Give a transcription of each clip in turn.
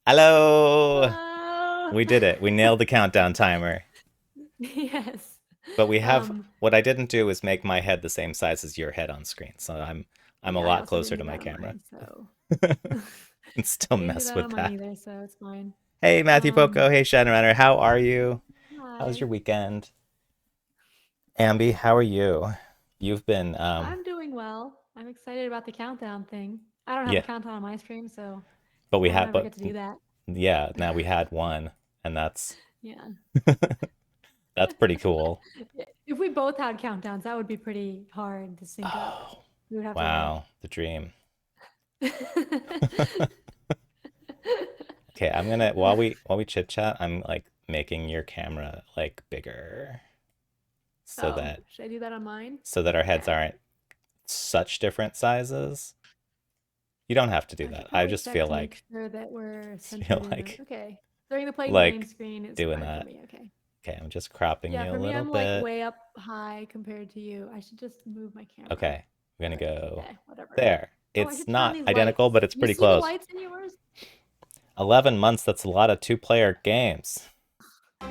Hello! Hello. We did it. We nailed the countdown timer. Yes. But we have Um, what I didn't do is make my head the same size as your head on screen. So I'm a yeah, I lot also closer didn't to do my that on camera. mine, so And still I didn't do mess that with on mine that. either, so it's fine. Hey Matthew Um, Poco, hey Shadowrunner, how are you? How was Hi. your weekend? Ambi, how are you? You've been I'm doing well. I'm excited about the countdown thing. I don't have a yeah, countdown on my stream, so but we I don't had ever but get to do that. yeah, now we had one and that's Yeah. that's pretty cool. If we both had countdowns, that would be pretty hard to sync up. Oh, We would have to like wow, the dream. Okay, I'm gonna while we chit chat, I'm like making your camera like bigger so Oh, that should I do that on mine? our heads Okay. aren't such different sizes. You don't have to do I should that. I probably just check feel to make like sure that we're feel centered in the. like Okay. Starting the playing game like screen is doing fine for that. me. Okay. Okay, I'm just cropping Yeah, you a for me, little I'm like bit. way up high compared to you. I should just move my camera. Okay, we're gonna But go okay, whatever. there. Oh, I It's should turn not these identical, but lights. it's You pretty see the close. lights in yours? 11 months, that's a lot of two-player games.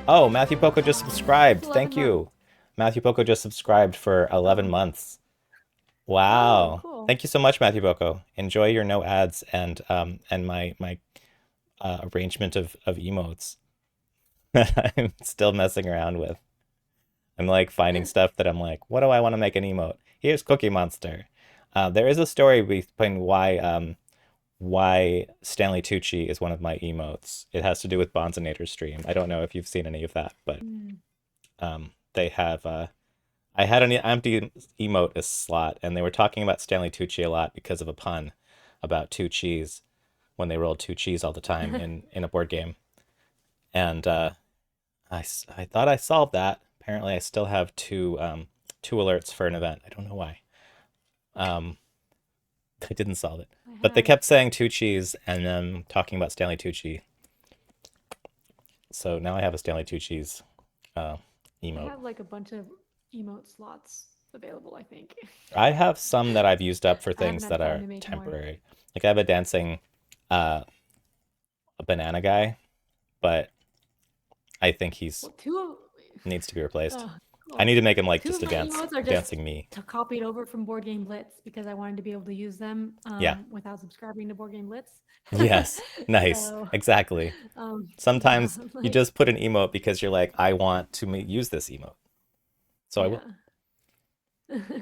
Oh, Matthew Poco just What's subscribed. 11 Thank months? you. Matthew Poco just subscribed for 11 Oh, months. oh, Wow. cool. Thank you so much, Matthew Boko. Enjoy your no ads and my arrangement of emotes that I'm still messing around with. I'm like finding stuff that I'm like, what do I want to make an emote? Here's Cookie Monster. There is a story behind why Stanley Tucci is one of my emotes. It has to do with Bonzinator's stream. I don't know if you've seen any of that, but Hmm. they have I had an empty emote as slot, and they were talking about Stanley Tucci a lot because of a pun about two cheese when they rolled two cheese all the time in a board game. And I thought I solved that. Apparently, I still have two alerts for an event. I don't know why. Um, I didn't solve it, I but they have kept saying two cheese and then talking about Stanley Tucci. So now I have a Stanley Tucci's uh, I emote. have like a bunch of emote slots available, I think. I have some that I've used up for I haven't things had that time are to make more. temporary. Like I have a dancing uh, a banana guy, but I think he's Well, two of needs to be replaced. oh, I cool. need to make him like Two just of a my emotes are just dancing me. copied over from Board Game Blitz because I wanted to be able to use them Yeah. without subscribing to Board Game Blitz. Yes. Nice. So, Exactly. yeah, Sometimes you like just put an emote because you're like, I want to use this emote, so I will. yeah,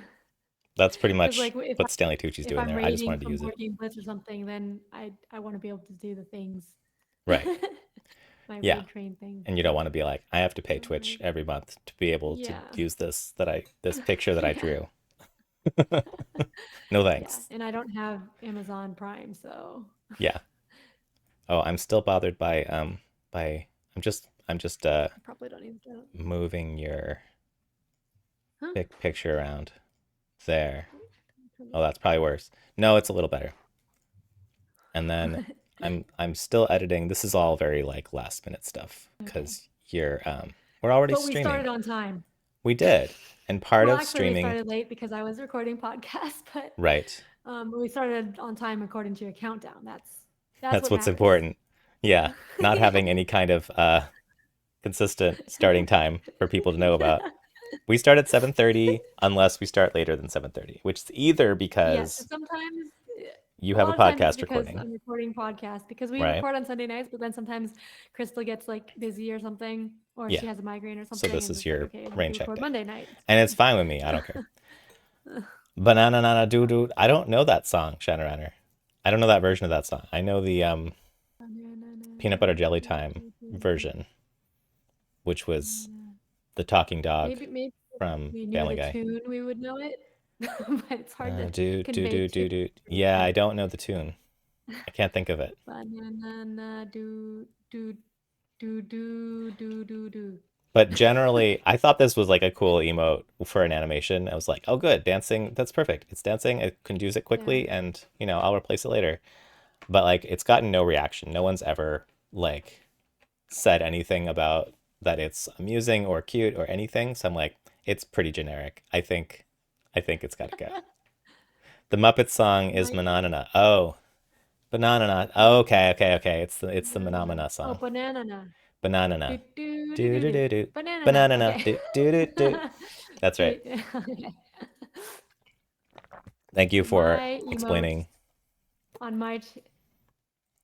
That's pretty because much like if what Stanley Tucci's if doing I'm there. I just raiding wanted to from use it. Board Game Blitz or something, then I want to be able to do the things, Right. my Yeah. raid train things. And you don't But want to be like, I have to pay Twitch like, every month to be able to yeah, use this picture that I yeah, drew. No yeah, thanks. and I don't have Amazon Prime, so Yeah. Oh, I'm still bothered by I'm just I probably don't need to. moving your Huh? picture around there. Turn Oh, this that's probably worse. No, it's a little better. And then up. I'm still editing. This is all very like last minute stuff Okay. because we're already But we streaming. started on time. We did. And part Well, of actually, we streaming, started late because I was recording podcasts, but right. we started on time according to your countdown. That's That's what what's matters. important. Yeah, not Yeah. having any kind of consistent starting time for people to know Yeah. about. We start at 7:30 unless we start later than 7:30, which is either Yeah. because Sometimes, you a have a lot of times it's podcast because recording, I'm recording podcasts because we right? record on Sunday nights, but then sometimes Crystal gets like busy or something, or Yeah. she has a migraine or So something, this and is it's like, your okay, rain we check record day. Monday night. It's And it's fine. fine with me. I don't care. Banana nana doo doo. I don't know that song, Shadowrunner. I don't know that version of that song. I know the peanut butter jelly time version, which was the talking dog Maybe if from we knew Family the Guy. tune, we would know it, but it's hard to Do do convey do tune do do. through Yeah, I text. don't know the tune. I can't think of it. Banana do. But generally, I thought this was like a cool emote for an animation. I was like, oh, good, dancing. That's perfect. It's dancing. I can use it Yeah. quickly, and I'll replace it later. But like, it's gotten no reaction. No one's ever like said anything about that it's amusing or cute or anything. So I'm like, it's pretty generic. I think it's got to go. The Muppet song is My Mananana. Oh, Banana. Oh, okay. It's the Banana. Manamana Oh, song. banana. Do Banana. do do Do do do do. do do. Banana. Banana. Okay. Do do do do. That's right. Okay. Thank you for My explaining. emotes on my.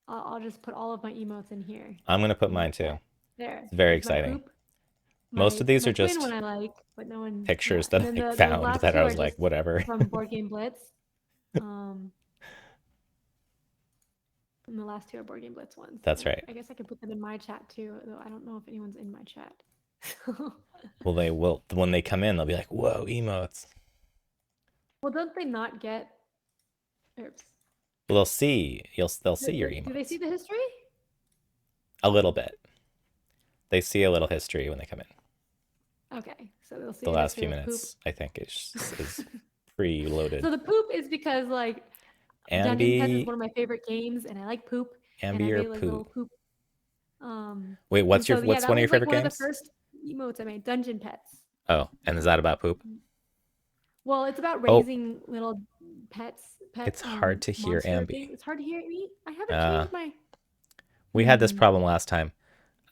I'll just put all of my emotes in here I'm gonna put in my mine too. chat. There. It's very There's my exciting. poop. Most My of these my are twin one just I like, but no one. Yeah. pictures And that then I the found last that two I are was like, just whatever. from Board Game Blitz. Um, and the last two are Board Game Blitz ones. That's So right. I guess I could put them in my chat too, though I don't know if anyone's in my chat. Well, they will when they come in. They'll be like, "Whoa, emotes." Well, don't they not get? Oops. Well, they'll see your Do they see emotes the history? a little bit. They see a little history when they come in. Okay, so they'll see The the last history few of poop. minutes, I think, is preloaded. So the poop is because like Dungeon Pets is Ambi, one of my favorite games, and I like poop, and I Ambi or made like poo? little poop. Wait, And so yeah, what's that one of your was like favorite one of the games? first emotes I made. Dungeon Pets. Oh, and is that about poop? Well, it's about Oh, raising little pet it's hard to hear monster Ambi. things. It's hard to hear me. I haven't Uh, changed my. we had this Hmm. problem last time.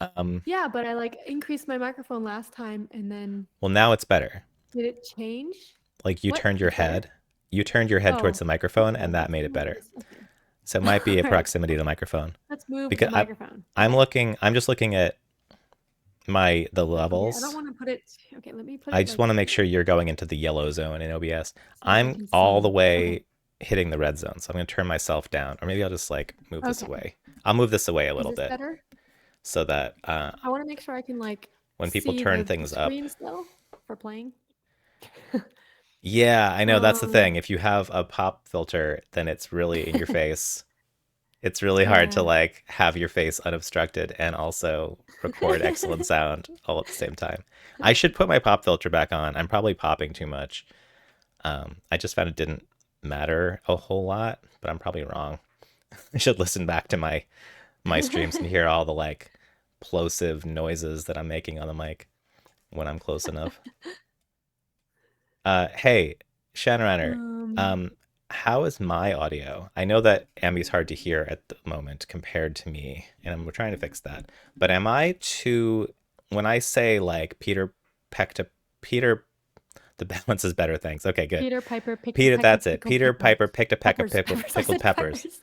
Um, Yeah, but I like increased my microphone last time, and then well, now it's better. did it change? Like What? It's better? you turned your head towards Oh, the microphone, okay. and that Let's made it move better. this. Okay. So it might be a All right. proximity to the microphone. Let's move Because the microphone. I'm Okay. I'm just looking at the Okay. I don't levels. want to put it. Okay. Let me put I it just like want to make here sure you're going into the yellow zone in OBS. so that we I'm can all the see. Okay. way hitting the red zone, so I'm going to turn myself down, or maybe I'll just like move this Okay. away. I'll move this away a Is little this bit better? so that I want to make sure I can like when people see turn the things up. screen still for playing. Yeah, I know that's the Um. thing. If you have a pop filter, then it's really in your face. It's really hard to Yeah. like have your face unobstructed and also record excellent sound all at the same time. I should put my pop filter back on. I'm probably popping too much. I just found it didn't matter a whole lot, but I'm probably wrong. I should listen back to my streams and hear all the like plosive noises that I'm making on the mic when I'm close enough. Hey, Shanrunner, um. um, how is my audio? I know that Ambi's hard to hear at the moment compared to me, and I'm trying to fix that. But am I too, when I say like Peter, the balance is better, thanks. Okay, good. Peter Piper picked a Peter, peck of that's it. pickled Peter peppers. Piper picked a peck of Peppers. Peppers. I pickled said peppers. peppers.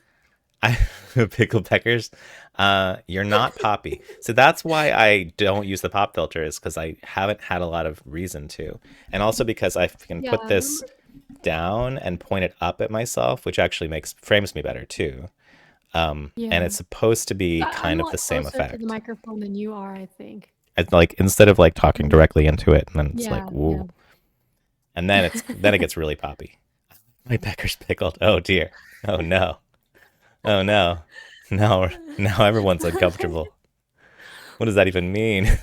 Pickled peckers. You're not Poppy. So that's why I don't use the pop filter, is because I haven't had a lot of reason to. And also because I can Yeah. put this down and point it up at myself, which actually makes frames me better too. And Yeah. it's supposed to be I'm kind a of the lot same closer to the effect. microphone than you are, I think. It's like instead of like talking Mhm. directly into it, and then it's Yeah. like Yeah. woo, and then it gets really poppy. My pecker's pickled. Oh dear. Oh no. Oh no. Now everyone's uncomfortable. What does that even mean?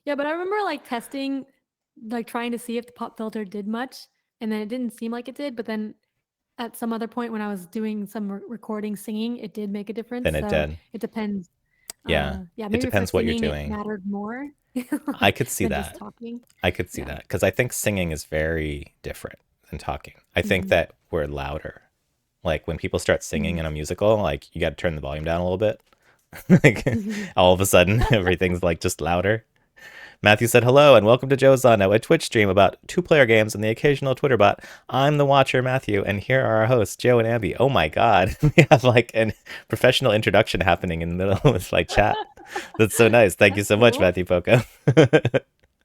Yeah, but I remember like testing, like trying to see if the pop filter did much, and then it didn't seem like it did. But then at some other point when I was doing some recording singing, it did make a difference. Then it So did. it depends. Yeah. Yeah, It maybe for depends what you're singing it doing. mattered more I could see than just that. talking. I could see Yeah. that because I think singing is very different than talking. I think Mhm. that we're louder. Like when people start singing Mhm. in a musical, like you got to turn the volume down a little bit. Like all of a sudden, everything's like just louder. Matthew said hello and welcome to Joe Zano, a Twitch stream about two-player games and the occasional Twitter bot. I'm the Watcher, Matthew, and here are our hosts, Joe and Abby. Oh my God, we have like a professional introduction happening in the middle of this like chat. That's so nice. Thank you That's so much, cool. Matthew Poco.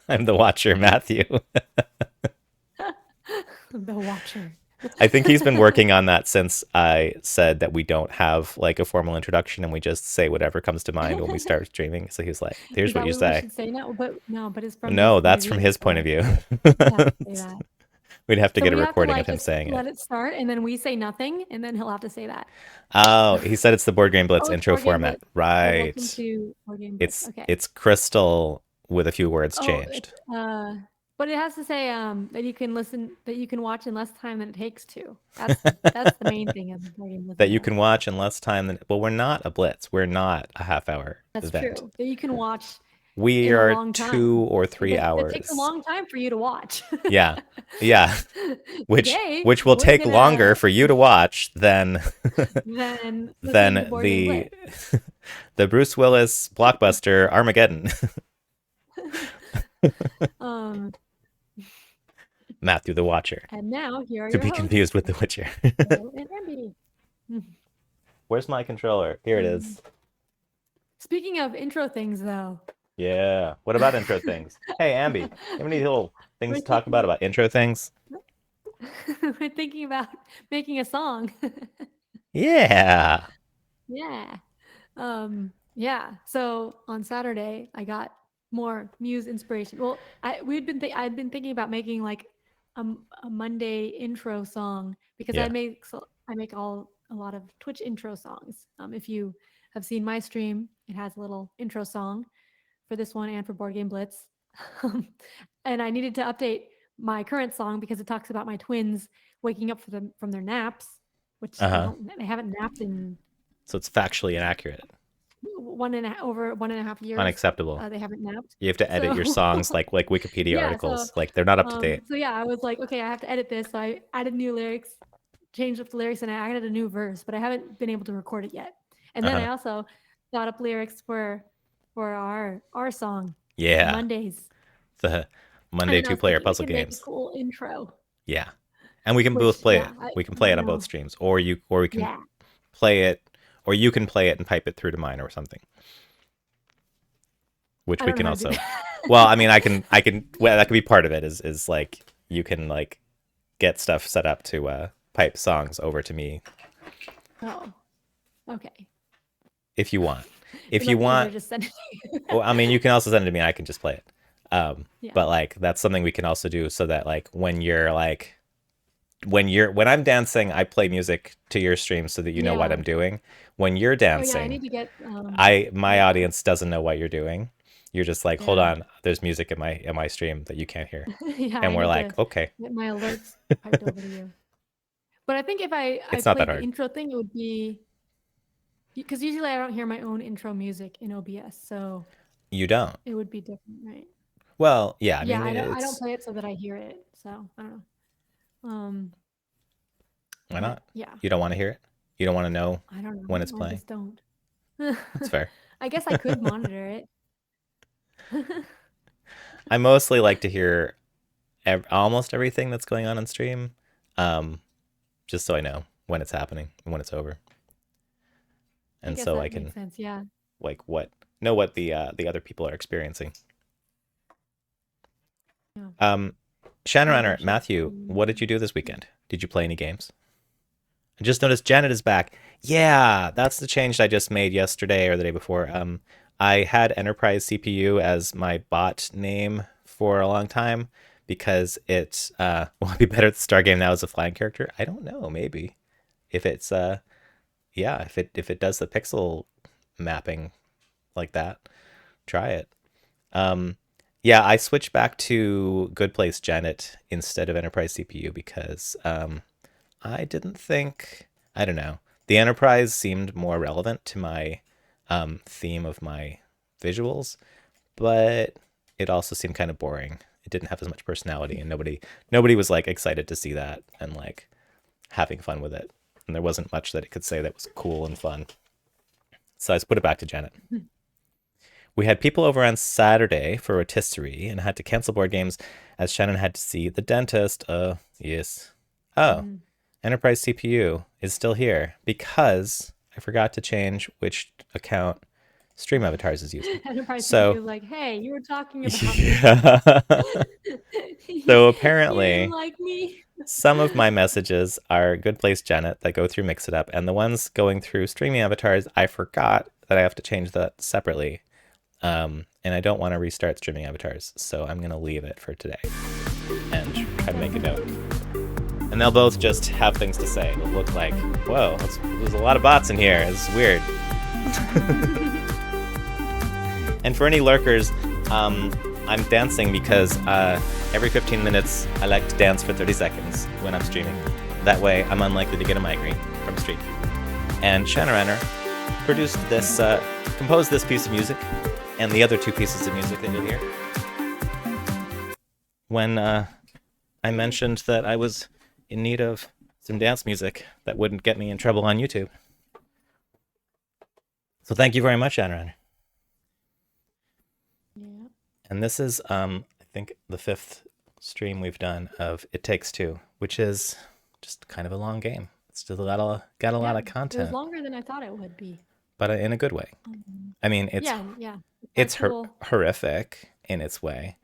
I'm the Watcher, Matthew. The Watcher. I think he's been working on that since I said that we don't have like a formal introduction and we just say whatever comes to mind when we start streaming. So he's like, Is here's what that you what we say. should say now? But no, but it's from his No, point of that's from view, his point of so view. we have to say that. We'd have to So get a we have to recording of like him just saying it. let it start, and then we say nothing, and then he'll have to say that. Oh, he said it's the Board Game Blitz Oh, it's intro Board Game format. Blitz. Oh, welcome Right. to Board Game Blitz. Okay. It's Crystal with a few words Oh, it's changed. but it has to say that you can listen, that you can watch in less time than it takes to. That's the main thing of the Board Game Blitz That you intro. can watch in less time than, well, we're not a blitz. We're not a half hour That's event. true. That you can watch We in a are long 2 time. or 3 It takes a hours. long time for you to watch. Yeah. Yeah. Which Today which will we're take longer gonna for you to watch than then listening to than Board Game Blitz. the Bruce Willis blockbuster Armageddon. Um, Matthew the Watcher. and now here are To your be hosts, confused with The Witcher. Joe and Andy. Where's my controller? Here it Um, is. Speaking of intro things, though, Yeah. What about intro things? Hey, Ambi, you have any little things we're to talk thinking, about intro things? we're thinking about making a song. Yeah. Yeah. Yeah. So on Saturday, I got more Muse inspiration. Well, I'd been thinking about making like a Monday intro song because Yeah. I make a lot of Twitch intro songs. If you have seen my stream, it has a little intro song for this one and for Board Game Blitz. And I needed to update my current song because it talks about my twins waking up from their naps, which Uh-huh. they haven't napped in So it's factually inaccurate. over 1.5 years. Unacceptable. They haven't napped. You have to edit your So- songs like Wikipedia Yeah, articles. Like they're not up to date. So yeah, I was like, okay, I have to edit this. So I added new lyrics, changed up the lyrics, and I added a new verse, but I haven't been able to record it yet. And then I also thought up lyrics for our song, Yeah. Mondays. The Monday And then I was 2-player thinking we puzzle could make games. a cool intro. Yeah. And we can Which, both play yeah, it. We can play I it on know. both streams. Or we can Yeah. play it, or you can play it and pipe it through to mine or something. Which I we don't can know how to do also. that. Well, I mean, well, that could be part of it is like you can like get stuff set up to pipe songs over to me Oh, okay. if you want. If It you might be easier want, just send it to you. well, I mean, you can also send it to me and I can just play it. Yeah. But like that's something we can also do so that like when I'm dancing, I play music to your stream so that you know what Yeah. I'm doing. When you're Oh yeah, I dancing, need to get. my audience doesn't know what you're doing. You're just like, hold Yeah. on, there's music in my stream that you can't hear. Yeah, And I we're need like, to okay. get my alerts piped over to you. But I think if I It's not that played the hard. intro thing, it would be because usually I don't hear my own intro music in OBS, so You don't. it would be different, right? Well, yeah, I Yeah, mean, I don't it's play it so that I hear it. So I don't know. why but not? Yeah, You don't want to hear it? You don't want to know I don't know. when it's I playing? just don't. That's fair. I guess I could monitor it. I mostly like to hear almost everything that's going on stream, just so I know when it's happening and when it's over, and guess so that I can makes sense. Yeah. like know what the other people are experiencing. Yeah. Shadowrunner, sure. Matthew, what did you do this weekend? Did you play any games? I just noticed Janet is back. Yeah, that's the change I just made yesterday or the day before. I had Enterprise CPU as my bot name for a long time because it will it be better at the Star game now as a flying character? I don't know, maybe. If it's yeah, if it does the pixel mapping like that, try it. Yeah, I switched back to Good Place Janet instead of Enterprise CPU because I didn't think, I don't know, the Enterprise seemed more relevant to my theme of my visuals, but it also seemed kind of boring. It didn't have as much personality, and nobody was like excited to see that and like having fun with it. And there wasn't much that it could say that was cool and fun. So I just put it back to Janet. We had people over on Saturday for rotisserie and had to cancel board games as Shannon had to see the dentist. Yes. Oh, Enterprise CPU is still here because I forgot to change which account Stream Avatars is using. Enterprise So- CPU was like, hey, you were talking about Yeah. So You apparently, didn't like me. some of my messages are Good Place Janet that go through Mix It Up, and the ones going through Streaming Avatars, I forgot that I have to change that separately. And I don't want to restart Streaming Avatars, so I'm going to leave it for today and try to make a note. And they'll both just have things to say. It'll look like, whoa, there's a lot of bots in here. It's weird. And for any lurkers, I'm dancing because every 15 minutes I like to dance for 30 seconds when I'm streaming. That way I'm unlikely to get a migraine from stream. And Shadowrunner produced this, composed this piece of music, and the other two pieces of music that you'll hear. When I mentioned that I was in need of some dance music that wouldn't get me in trouble on YouTube. So thank you very much, Shadowrunner. Yeah. And this is, I think, the 5th stream we've done of It Takes Two, which is just kind of a long game. It's still got a lot of It was content, longer than I thought it would be. but in a good way. I mean, it's Yeah. it's Actual- horrific in its way.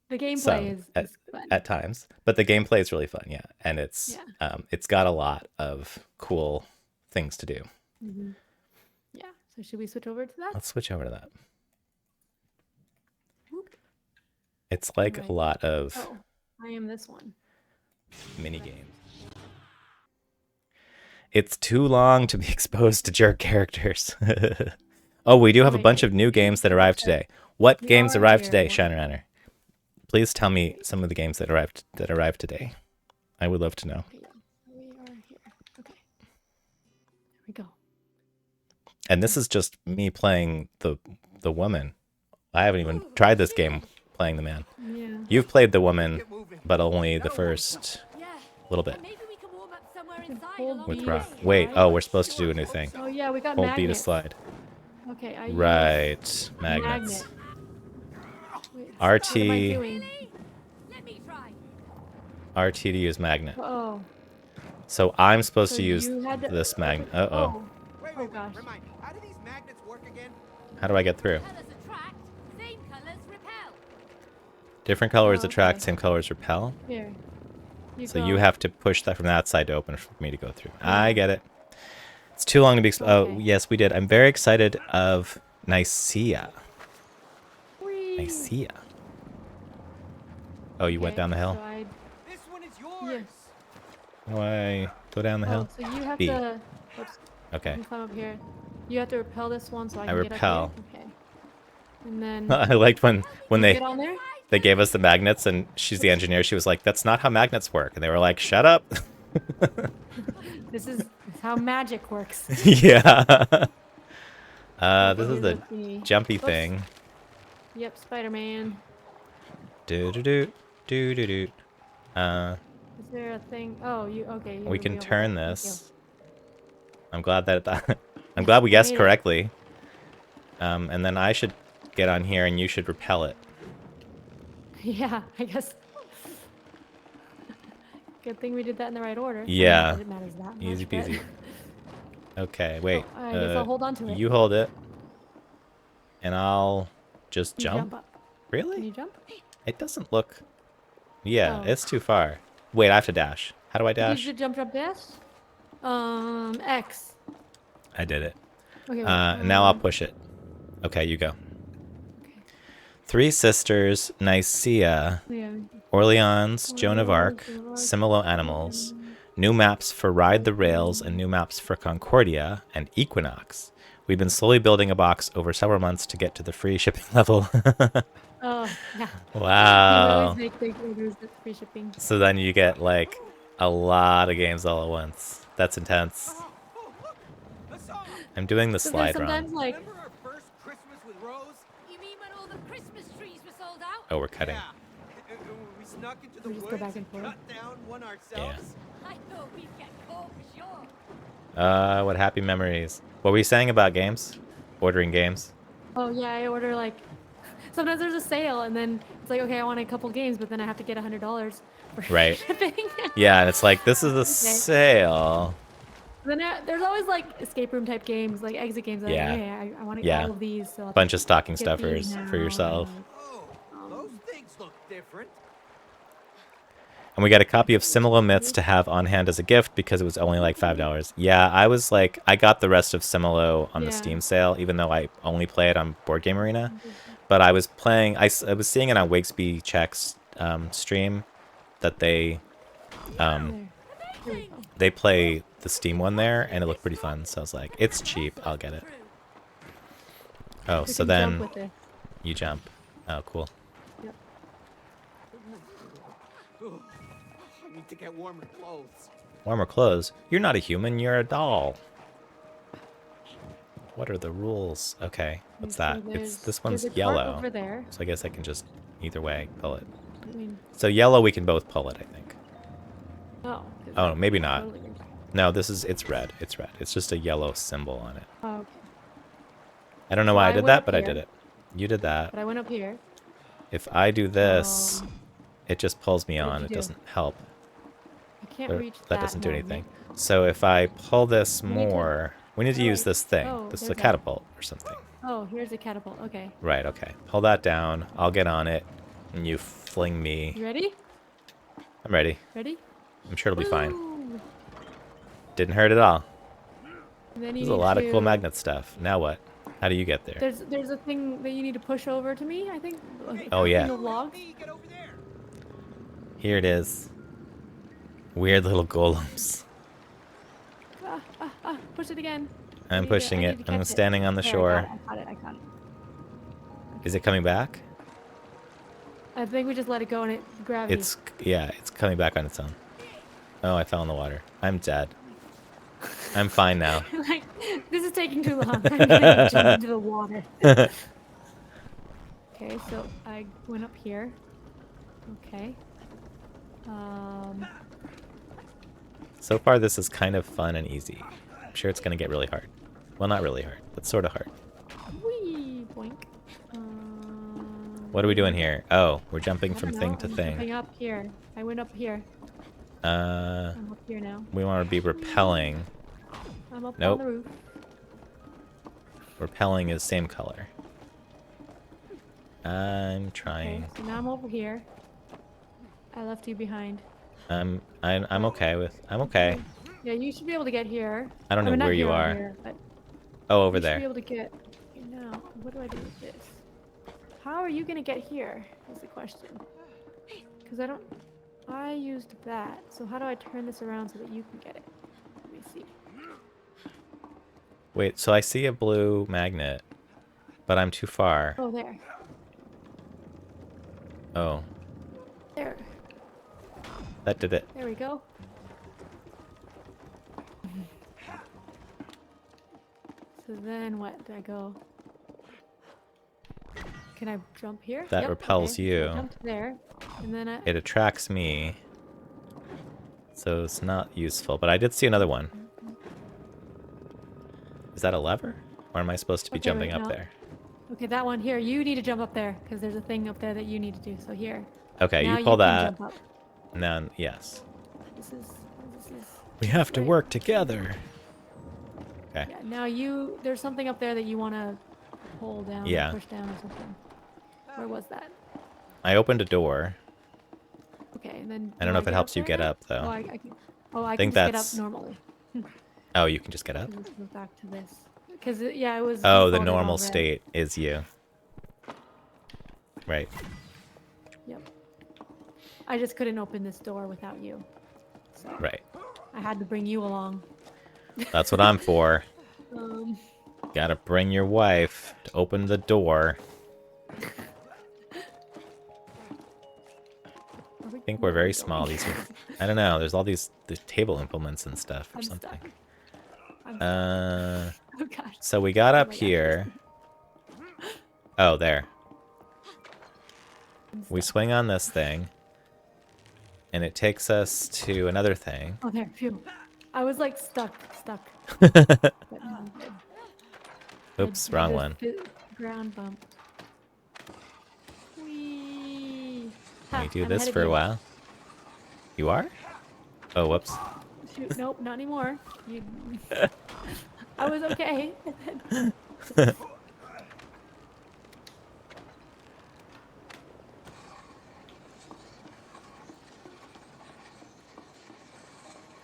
The gameplay Some is fun. at times, but the gameplay is really fun, yeah, and it's got a lot of cool things to do. Mm-hmm. Yeah. So should we switch over to that? Let's switch over to that. It's like a lot of Oh, I am this one. mini games. It's too long to be exposed to jerk characters. Oh, we do have a bunch of new games that arrived today. What games arrived today, Shadowrunner? Please tell me some of the games that arrived today. I would love to know. Okay, yeah. We are here. Okay. There we go. And this is just me playing the woman. I haven't even tried this game playing the man. Yeah. You've played the woman, but only the first little bit. With Rock. Wait, oh, we're supposed to do a new thing. Oh yeah, we got Hold B to magnets. slide. Okay, I Right, magnets. Wait, RT. What am I doing? RT to use magnet. Oh. So I'm supposed So to use you had to- this magnet. Uh-oh. Wait, Oh, gosh. Remind me, how do these magnets work again? How do I get through? Colours attract, same colours repel. Different colors Oh, attract, okay. same colors repel. Here. So go. you have to push that from that side to open for me to go through. I get it. It's too long to be. Oh, Okay. yes, we did. I'm very excited of Nicaea. Whee! Nicaea. Oh, you went Okay, down the hill? so I- This one is yours. How do I go down the hill? Oh, so you have B. to. Oops, Okay. let me climb up here. You have to repel this one so I can repel. get up here. Okay. And then I liked when they get on there. they gave us the magnets and she's the engineer. She was like, "That's not how magnets work," and they were like, "Shut up." This is how magic works. Yeah. This Okay, is here's the thingy. jumpy Oops. thing. Yep, Spider-Man. Do do do do do do. Is there a thing? Oh, you okay? You We moved can me over. turn Thank this. I'm glad that I'm glad we guessed made it. correctly. And then I should get on here and you should repel it. you. Yeah, I guess. Good thing we did that in the right order. I don't know Yeah. if it matters that much, Easy but- peasy. Okay, wait. I guess I'll hold on to it. You hold it. And I'll just Can you jump. up. Can Really? you jump? It doesn't look. Yeah, Oh. it's too far. Wait, I have to dash. How do I You dash? should jump dash. X. I did it. Okay. Now I'll push it. Okay, you go. Okay. Three Sisters, Nicaea, Yeah. Orleans, Joan of Arc, Joan of Arc, Similo Animals, new maps for Ride the Rails, and new maps for Concordia and Equinox. We've been slowly building a box over several months to get to the free shipping level. Oh, yeah. We Wow. always make big orders with free shipping. So then you get like a lot of games all at once. That's intense. Oh, look, a song. I'm doing the So slide then wrong. sometimes like Remember our first Christmas with Rose? You mean when all the Christmas trees were sold out? Oh, we're cutting. Yeah. We snuck into the We just go woods back and and forth. cut down one ourselves. I thought we'd get caught for sure. What happy memories. What were you saying about games? Ordering games? oh yeah, I order like sometimes there's a sale and then it's like okay, I want a couple games, but then I have to get $100 for Right. shipping. Yeah, and it's like, this is a sale. Then there's always like escape room type games, like exit games. Like, Yeah. hey, I want to Yeah. get all of these. So I'll Bunch of stocking get these stuffers now, for yourself. and, Oh, those things look different. And we got a copy of Similo Myths to have on hand as a gift because it was only like $5. Yeah, I was like, I got the rest of Similo on the Yeah. Steam sale, even though I only play it on Board Game Arena. But I was playing, I was seeing it on Wigsby Check's stream that they There. Here we go. they play the Steam one there, and it looked pretty fun. So I was like, it's cheap, I'll get it. Oh, We so can then jump with it. you jump. Oh, cool. Yep. Ooh, I need to get warmer clothes. Warmer clothes. You're not a human, you're a doll. What are the rules? Okay, what's So that? It's there's- this one's there's a cart yellow. over there. So I guess I can just either way pull it. I mean, So yellow, we can both pull it, I think. oh. 'cause Oh, that maybe could not. totally be- No, it's red. It's red. It's just a yellow symbol on it. Oh, okay. I don't know So why I I did went that, up but I here. did it. You did that. But I went up here. If I do this, Um, it just pulls me what did on. you It do? doesn't help. I can't Or reach that doesn't do magnet. anything. So if I pull this We need to- more, we need to Oh, use wait. this thing. Oh, This is a there's a- catapult or something. Oh, here's a catapult. Okay. Right, okay. Pull that down. I'll get on it. And you fling me. You ready? I'm ready. Ready? I'm sure it'll be fine. Woo! Didn't hurt at all. And then you There's a need lot of cool to- magnet stuff. Now what? How do you get there? There's a thing that you need to push over to me, I think. Oh, yeah. The logs. Me, get over there. Here it is. Weird little golems. Push it again. I'm need to- pushing I it. need to I'm catch it. standing on the There, shore. I caught it. I caught it. Is it coming back? I think we just let it go and it gravity. It's coming back on its own. Oh, I fell in the water. I'm dead. I'm fine now. like, this is taking too long. I'm gonna jump into the water. Okay, so I went up here. Okay. So far, this is kind of fun and easy. I'm sure it's gonna get really hard. Well, not really hard, but sort of hard. Whee! Boink. What are we doing here? Oh, we're jumping I from don't thing know, to I'm thing. jumping up here. I went up here. Uh, I'm up here now. we want to be repelling. I'm up Nope. on the roof. Repelling is same color. I'm Okay, trying. so now I'm over here. I left you behind. I'm okay with. I'm okay. Yeah, you should be able to get here. I don't know mean, not where you here, are. Here, but Oh, over you should be there. able to get. Okay, now, what do I do with this? How are you gonna get here? Is the question. Because I used that. So how do I turn this around so that you can get it? Let me see. Wait, so I see a blue magnet, but I'm too far. Oh, there. Oh, There. that did it. There we go. So then what? Do I go? Can I jump here? That Yep, repels okay. So you. I jumped there, and then I. It attracts me. So it's not useful, but I did see another one. Is that a lever? Or am I supposed to be Okay, jumping wait, up no. there? Okay, that one here. You need to jump up there because there's a thing up there that you need to do. So here. Okay, Now you pull can that. jump up. Now, yes. This is. We have to Right. work together. Okay. Yeah. Now you. There's something up there that you want to hold down. Yeah. Or push down or something. Where was that? I opened a door. Okay, and then. I don't know if it helps you there get now? up, though. Oh, I can. Oh, I Think can that's- just get up normally. Oh, you can just get up? Let's go back to this. Because yeah, it was. Oh, the defaulted normal all red. state is you. Right. Yep. I just couldn't open this door without you. So Right. I had to bring you along. That's what I'm for. Um, Gotta bring your wife to open the door. I think we're very small. These are, I don't know. There's all the table implements and stuff or I'm something. stuck. I'm stuck. Uh, Oh gosh. so we got Oh up my gosh. here. Oh, there. I'm We stuck. swing on this thing, and it takes us to another thing. Oh there. Phew. I was like stuck. But no, I'm good. Oops, I wrong just one. Ground bump. Whee! Can we Ha, do I'm this ahead of for a you. while? You are? Oh, whoops. Shoot, nope, not anymore. You... I was okay.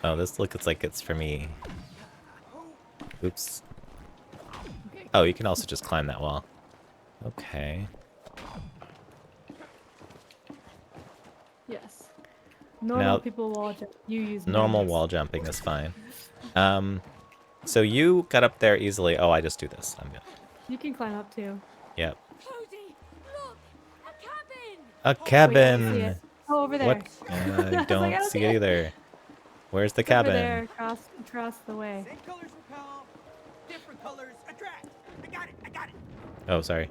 Oh, this looks like it's for me. Oops. Okay. Oh, you can also just climb that wall. Okay. Yes. Normal Now- people wall jump. You use Normal magnets. wall jumping is fine. So you got up there easily. Oh, I just do this. I'm good. You can climb up too. Yep. Cody, look! A cabin! A Wait, I see cabin. it. Oh, over there. What? I don't I don't see see it it. either. Where's the It's over cabin? there, across the way. Same colors repel, different colors attract. I got it. I got it. Oh, sorry.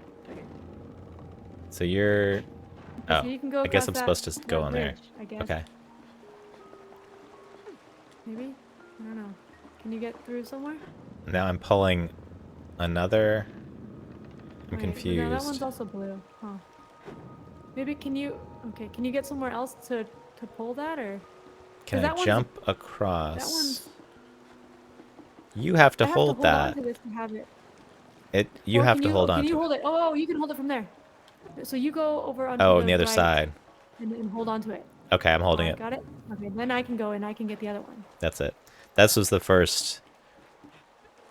So you're. So Oh, you can go I guess across I'm that- supposed to that go on there. bridge, I guess. Okay. Maybe? I don't know. Can you get through somewhere? Now I'm pulling another. I'm Wait, no, that confused. one's also blue. Huh. Maybe can you... Okay, can you get somewhere else to pull that, or... Can 'cause I that one's- jump That across? one's... You have to I have hold to hold that. on to this to have it. You Or have can to hold on Can you to hold it? Oh, you can hold it from there. So you go over on Oh, on the other right side. and hold on to it. Okay, I'm holding Alright, it. got it? Okay, then I can go and I can get the other one. That's it. This was the first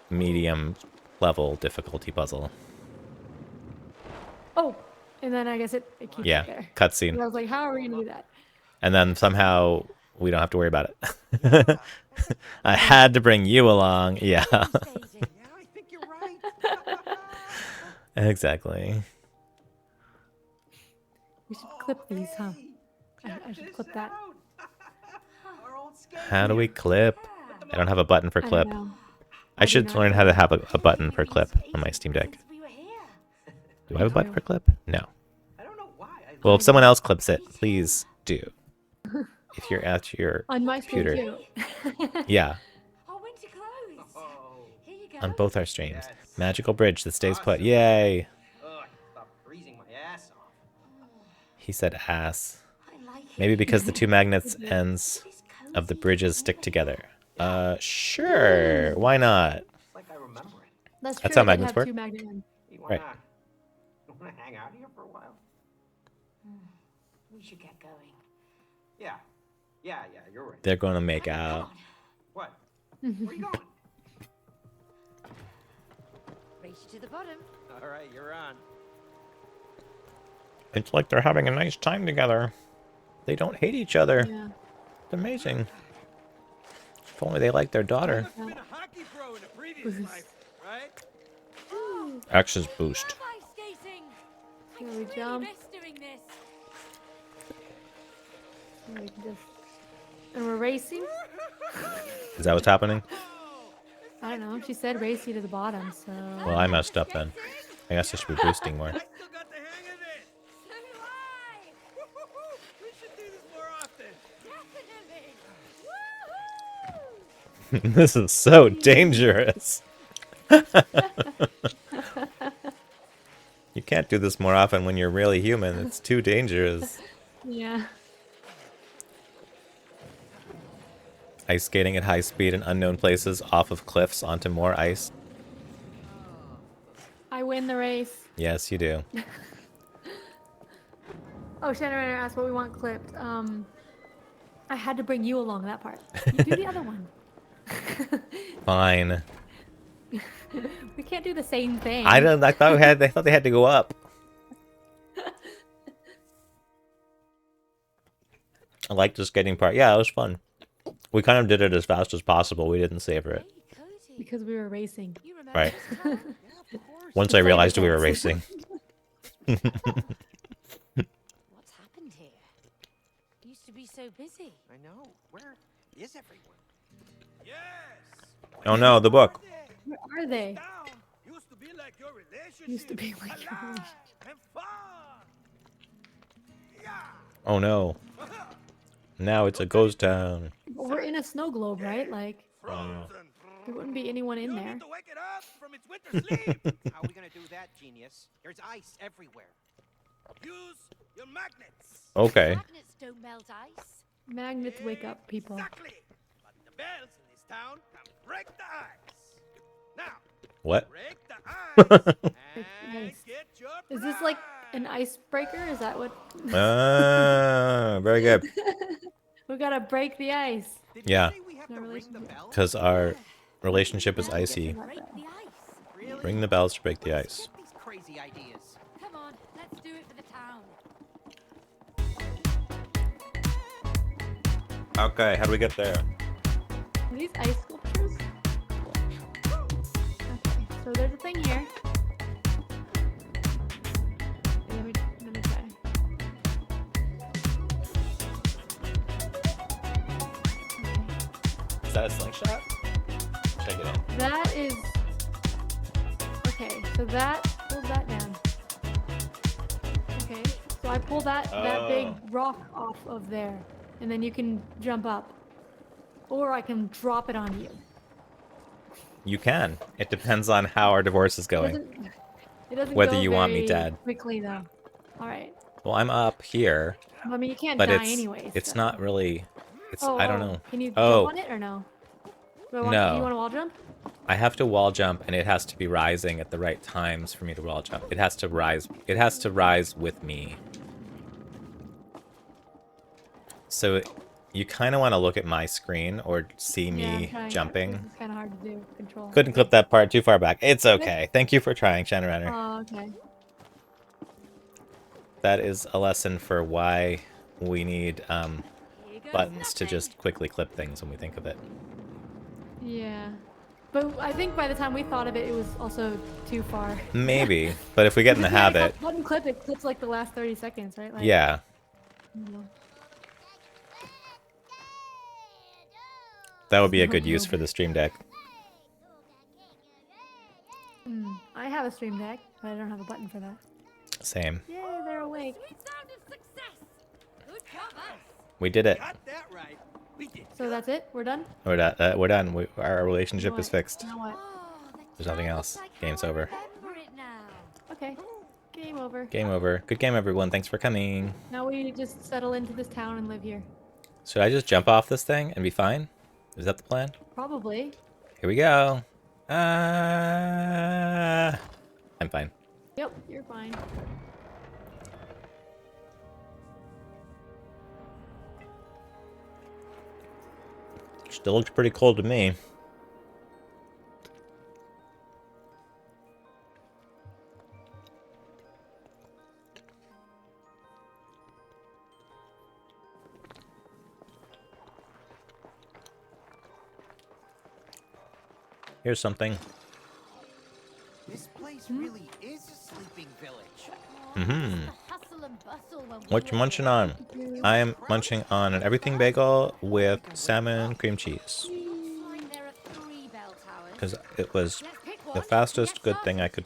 medium level difficulty puzzle. Oh! And then I guess it keeps Yeah, it there. And cutscene. I was like, how are we gonna do that? And then somehow we don't have to worry about it. I had to bring you along. Yeah, Yeah, I think you're right. exactly. We should clip these, huh? I should clip that. Our old skate. How do we clip? I don't have a button for I don't clip. know. I do should not learn know. how to have a button for clip on my Steam Deck. Do I have a button for clip? No. I don't know why. Well, if someone else clips it, please do. If you're at your On my screen computer. too. Yeah, Oh, winter clothes. Oh. Here you go. on both our streams. Yes. Magical bridge that stays put. Yay! Ugh, stop freezing my ass off. He said ass. I like it. Maybe because the two magnets ends It is of the cozy. bridges stick together. Sure. Why not? It's like I remember it. That's That's true. how I did magnets have work. 2 magnet ends. You Right. wanna hang out here for a while? We should get going. Yeah. Yeah, you're right. They're gonna make Come out. on. What? Where are you going? Race you to the bottom. All right, you're on. It's like they're having a nice time together. They don't hate each other. Yeah. It's amazing. If only they liked their daughter. I've been a hockey pro in a previous life, right? Axe's boost. Love ice skating. I Here we really jump. miss doing this. And we can just... And we're racing? Is that what's happening? I don't know. She said race you to the bottom, so... Well, I messed up then. I guess I should be boosting more. I still got the hang of it. So do I. Woo-hoo-hoo. We should do this more often. Definitely. Woohoo! This is so dangerous. You can't do this more often when you're really human. It's too dangerous. Yeah. Ice skating at high speed in unknown places off of cliffs onto more ice. I win the race. Yes, you do. Oh, Shannon Renner asked what we want clipped. I had to bring you along that part. You do the other one. Fine. We can't do the same thing. I thought they had to go up. I like the skating part. Yeah, it was fun. We kind of did it as fast as possible. We didn't savor it. Hey, cozy. Because we were racing. You remember Right. this time? Yeah, of course. Once I It's realized we like were this. racing. What's happened here? Used to be so busy. I know. Where is everyone? Yes. Oh no, the book. Where are they? Down. Used to be like your relationship. Used to be like your Alive relationship. and fun. Yeah. Oh no. Now it's a ghost town. But we're in a snow globe, right? Like, Frozen. there wouldn't be anyone in You there. need to wake it up from its winter sleep. How are we gonna do that, genius? There's ice everywhere. Use your magnets. Okay. Magnets don't melt ice. Magnets wake up people. Exactly. But the bells in this town can break the ice. Now, What? break the ice and ice. get your Is this like an prize. icebreaker? Is that what? Very good. We gotta break the ice. Did you Yeah. say we have No to ring the relationship. bell? Because our relationship is icy. Break the ice. Really? Ring the bells to break the Let's ice. get these crazy ideas. Come on, let's do it for the town. Okay, how do we get there? Are these ice sculptures? Okay, so there's a thing here. Let me try. Is that a slingshot? Check it out. That is So that pulls that down. Okay, so I pull that big Oh. rock off of there, and then you can jump up, or I can drop it on you. You can. It depends on how our divorce is It going. doesn't, it doesn't Whether go you want me very dead. quickly though. All right. Well, I'm up here, I mean, you can't but die it's anyway. it's so. not really. It's Oh, I don't know. Can you Oh. jump on it or no? Do you No. want to wall jump? I have to wall jump, and it has to be rising at the right times for me to wall jump. It has to rise. It has to rise with me. So you kind of want to look at my screen or see Yeah, I'm me trying. jumping. It's kind of hard to do. Control. Couldn't clip that part too far back. It's okay. Thank you for trying, Shannon. Oh, okay. That is a lesson for why we need Here goes buttons to nothing. just quickly clip things when we think of it. Yeah. But I think by the time we thought of it, it was also too far. Maybe, but if we get in the If you make a habit, button clip, it clips like the last 30 seconds, right? Like, yeah. you know. That would be a good use for the Stream Deck. I have a stream deck, but I don't have a button for that. Same. Yay, they're awake. Sweet sound of success. Good job, us. We did it. Got that right. We did. So that's it? We're done? We're done. We're done. Our relationship Now is what? fixed. Now what? Oh, the There's nothing time else. looks like Game's how I over. remember it now. Okay. Game over. Game over. Good game, everyone. Thanks for coming. Now we just settle into this town and live here. Should I just jump off this thing and be fine? Is that the plan? Probably. Here we go. I'm fine. Yep, you're fine. Still looks pretty cold to me. Here's something. This place really is a sleeping village. Mm-hmm. The hustle and bustle when we What you were munching there. on? I am munching on an everything bagel with salmon cream cheese. Like there are 3 bell towers. Because it was Let's pick the one. fastest Get good thing I started. could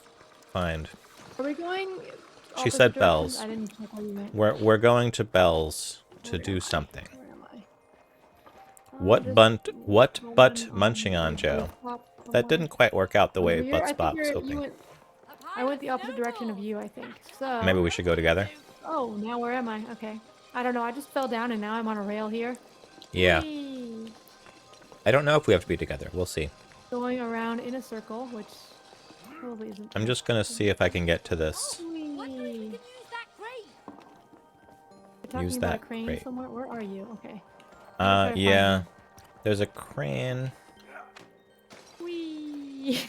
find. Are we going? She opposite said directions? bells. I didn't check what you meant. We're going to Bell's to do something. Where am I? What Just what going butt munching on, the Joe? top That somewhere. didn't quite work out the way Over here? Butt I think Spot was you hoping. went, A I went the pirate opposite direction of snowball. you, I think. So. Maybe we should go together. Oh, now where am I? Okay. I don't know. I just fell down and now I'm on a rail here. Yeah. Whee! I don't know if we have to be together. We'll see. Going around in a circle, which probably isn't. I'm just gonna see if I can get to this. Wonder if you Whee! can use that crate. You're talking use about that a crane crate. somewhere? Where are you? Okay. try to find Yeah. There's a crane. Whee!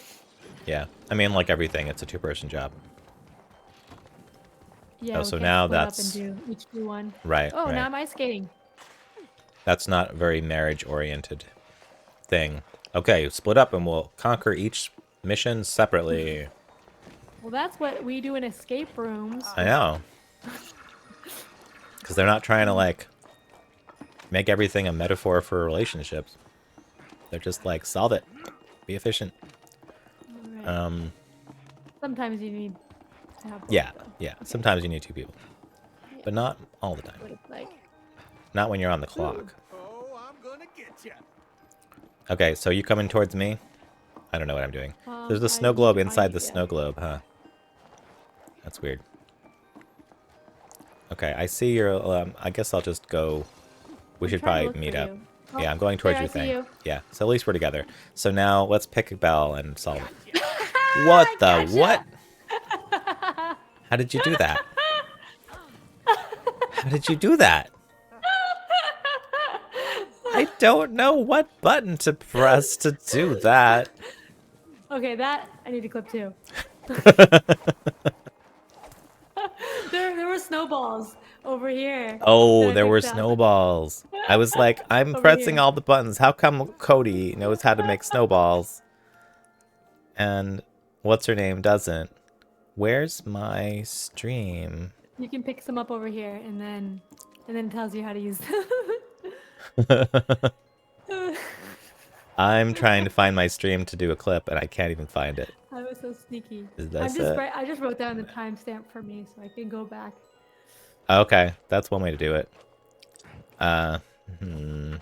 Yeah. I mean, like everything, it's a two-person job. Yeah. Oh, we so can't now split up that's- and do each do one. Right, Oh, now right. I'm ice skating. That's not a very marriage-oriented thing. Okay, split up and we'll conquer each mission separately. Well, that's what we do in escape rooms. I know. Because they're not trying to, like, make everything a metaphor for relationships. They're just like, solve it. Be efficient. Alright. Sometimes you need to have both, Yeah, though. yeah. Sometimes you need two people. But not all the time. What it's like. Not when you're on the clock. Oh, I'm gonna get you. Okay, so you coming towards me? I don't know what I'm doing. There's I- a snow globe inside the yeah. snow globe, huh? That's weird. Okay, I see your, I guess I'll just go. We I'm should trying to probably look meet for up. you. Yeah, Oh, I'm going towards there, your I see thing. you. Yeah, so at least we're together. So now let's pick a bell and solve it. What the what? How did you do that? How did you do that? I don't know what button to press to do that. Okay, that I need to clip too. There were snowballs over here. Oh, that I there were picked up. snowballs. I was like, I'm Over pressing here. all the buttons. How come Cody knows how to make snowballs? And what's her name doesn't? Where's my stream? You can pick some up over here, and then it tells you how to use them. I'm trying to find my stream to do a clip, and I can't even find it. I was so sneaky. Is I'm this just it? I just wrote down the timestamp for me so I can go back. Okay, that's one way to do it. Hmm.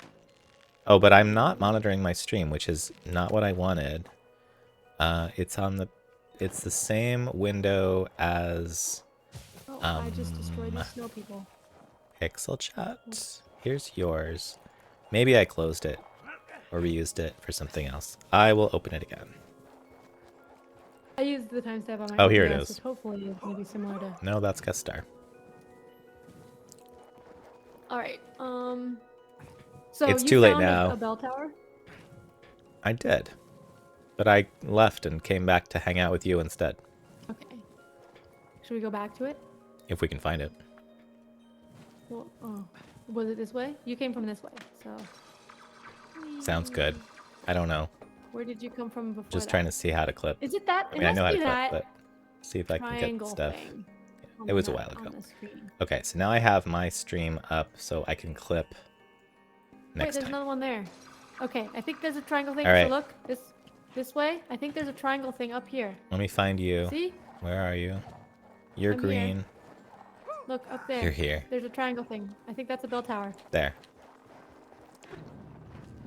Oh, but I'm not monitoring my stream, which is not what I wanted. It's the same window as Oh, I just destroyed these snow people. Pixel Chat. Here's yours. Maybe I closed it or reused it for something else. I will open it again. I used the timestamp on my Oh, here it OBS, is. which hopefully is going to be similar to. No, that's guest star. All right. So It's you too late found now. a bell tower. I did. But I left and came back to hang out with you instead, Okay. Should we go back to it? if we can find it. Well, oh, was it this way? You came from this way, so. Sounds good. I don't know. Where did you come from before? Just trying to see how to clip. Is it that? I mean, I know how to be clip, that but see if I can get triangle stuff. thing It was a on while on ago. the screen. Okay, so now I have my stream up so I can clip Wait, next there's time. another one there. Okay, I think there's a triangle thing. All right. So look, this way. I think there's a triangle thing up here. Let me find you. See? Where are you? You're I'm here. green. Look up there. You're here. There's a triangle thing. I think that's a bell tower. There.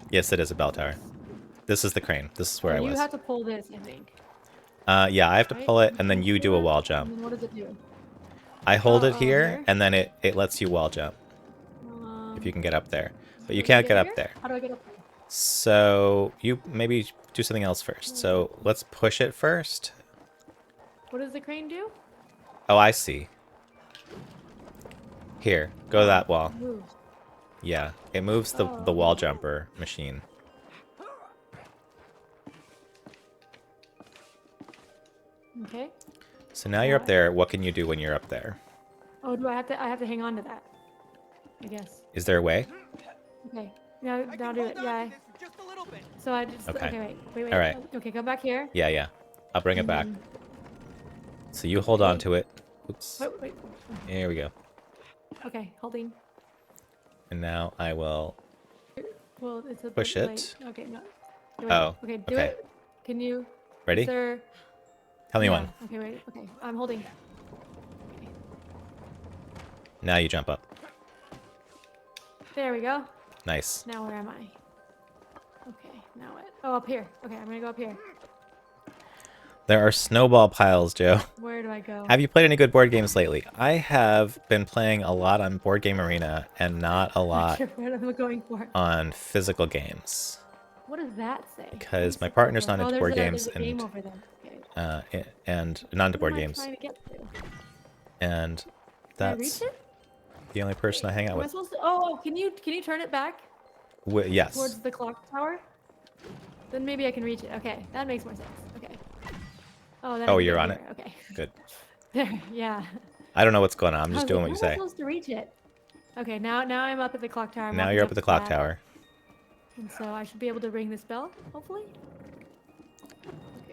Yes, it is a bell tower. This is the crane. This is where I You was. have to pull this, I think. Yeah, I have to Right? pull it, and then you do a Pull it, wall and jump. then what does it do? I hold Oh, it here, here? and then it lets you wall jump, if you can get up there. But you can I can't get up here? there. How do I get up there? So you maybe do something else first. So let's push it first. What does the crane do? Oh, I see. Here, go that wall. Move. Yeah, it moves the Oh. wall jumper machine. Okay. So now you're up there. What can you do when you're up there? Oh, do I have to? I have to hang on to that. I guess. Is there a way? Okay. Now, I now can do hold it. on Yeah. to this for just a little bit. So I just. Okay. Okay. Wait. All right. Okay, come back here. Yeah, yeah. I'll bring it and back. then- So you hold on to it. Oops. Wait. Here we go. Okay, holding. And now I will. Well, it's a bit Push late. it. Okay, no. Wait, Oh, Okay, do okay. it. Can you? Ready? Sir. Tell me Yeah, when. Okay, wait. Okay, I'm holding. Now you jump up. There we go. Nice. Now where am I? Okay, now what? Oh, up here. Okay, I'm gonna go up here. There are snowball piles, Joe. Where do I go? Have you played any good board games lately? I have been playing a lot on Board Game Arena and not a lot What am I going for? on physical games. What does that say? Because my What's partner's that? not into Oh, board there's games a game and over there. Okay. and not into What board am I games. trying to get to? And Can I that's reach it? the only person I hang out Am I with. supposed to? Oh, can you turn it back Yes. towards the clock tower? Then maybe I can reach it. Okay, that makes more sense. Okay. Oh, then I Oh, can you're get on here. Okay. Good. There. Yeah. I don't know what's going on. I'm I just was doing like, what you how am I say. supposed to reach it? Okay, now I'm up at the clock tower. I'm Now walking you're up at the clock that, tower. And so I should be able to ring this bell, hopefully.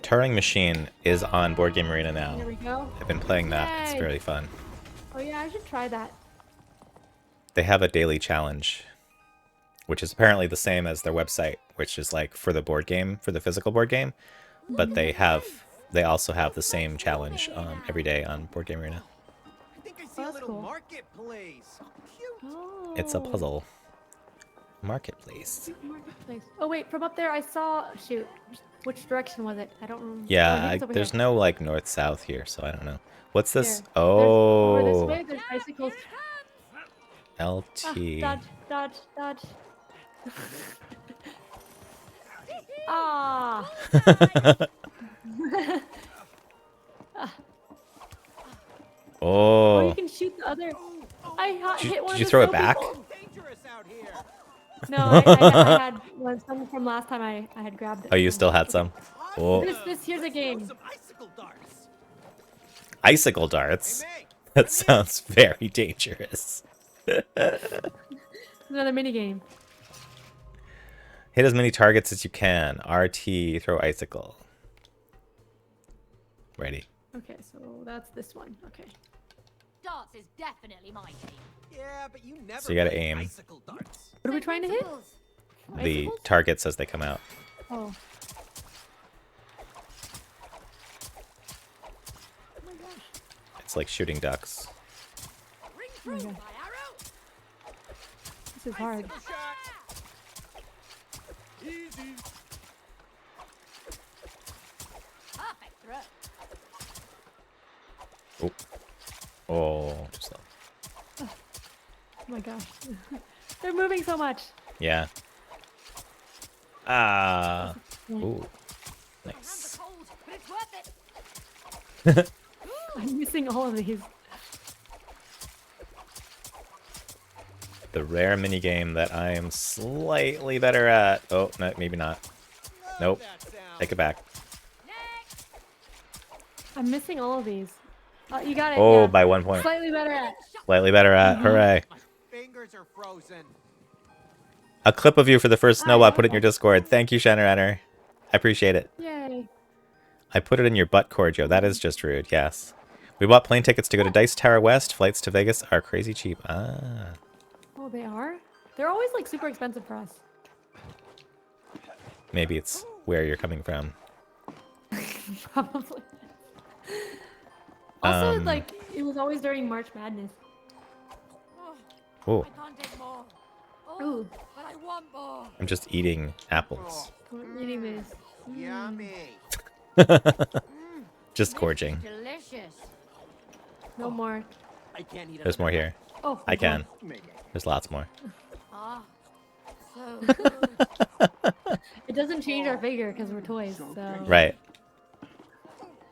Turing Machine is on Board Game Arena There now. we go. I've been playing that. It's Yay. really fun. Oh yeah, I should try that. They have a daily challenge, which is apparently the same as their website, which is like for the board game, for the physical board game. But they also have the same challenge every day on Board Game Arena. I think I see Oh, a that's little cool. marketplace. Cute. Oh. It's a puzzle marketplace. Marketplace. Oh wait, from up there I saw. Shoot, which direction was it? I don't remember. Yeah, Oh, I think it's over there's here. no like north-south here, so I don't know. What's this? Here. Over this Oh, way, there's bicycles. Ah, LT. dodge. Ah. Oh, Oh, you can shoot the other. I hit one did you of the throw it snow back? people. Dangerous out here. No, I had one some from last time. I had grabbed it. Oh, you still had some? Oh, Here's a game. Some icicle darts. icicle darts. Hey, May. That sounds very dangerous. Another mini game. Hit as many targets as you can. RT, throw icicle. Ready. Okay, so that's this one. Okay. Darts is definitely my game. Yeah, but you never. So you gotta played aim. Icicle darts. What are we trying to hit? Principles. The Icicles? targets as they come out. Oh. It's like shooting ducks. Ring Oh my through, God. my arrow. This is hard. Triple shot. Easy. Perfect throw. Oh, oh, too slow. Oh my gosh. They're moving so much. Yeah. Ah. Yeah. Ooh. My hands Nice. are cold, but it's worth it. I'm missing all of these. The rare mini game that I am slightly better at. Oh, no, maybe not. Nope. That sound. Take it back. Next. I'm missing all of these. Oh, you got it. Oh, yeah. by 1 point. Slightly better at. Slightly better at. Hooray. My fingers are frozen. A clip of you for the first snow. I Alright. put it in your Discord. Thank you, Shannon. I appreciate it. Yay. I put it in your butt, Corjo. That is just rude. Yes. We bought plane tickets to go to Dice Tower West. Flights to Vegas are crazy cheap. Ah. Oh, they are? They're always like super expensive for us. Maybe it's where you're coming from. Probably. Also, Um, like, it was always during March Madness. Oh, Oh, I can't take more. Oh, Ooh. but I want more. I'm just eating apples. I'm eating this. Yummy. Just This is gorging. delicious. No more. I can't eat There's more here. Oh, I can. Make it. There's lots more. Ah, so good. It doesn't change our figure because we're toys, so. Right.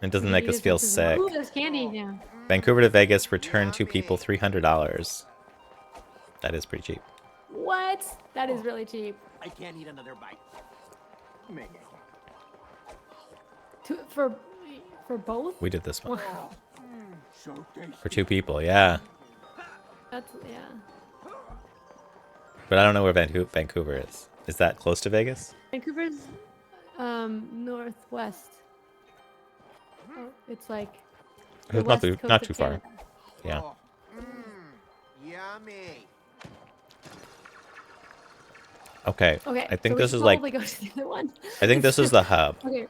It doesn't we make eat us as feel much as we sick. want. Ooh, there's candy now. Vancouver to Vegas, return two people, $300. That is pretty cheap. What? That is really cheap. I can't eat another bite. Make it. For both? We did this one. Wow. So tasty. For two people, yeah. That's, yeah. But I don't know where Vancouver is. Is that close to Vegas? Vancouver's northwest. Oh, it's like the It's west not coast too of far. Canada. Yeah. Oh. Yummy. Okay. Okay. I so think we this should is like. probably go to the other one. I think this is the hub. Okay.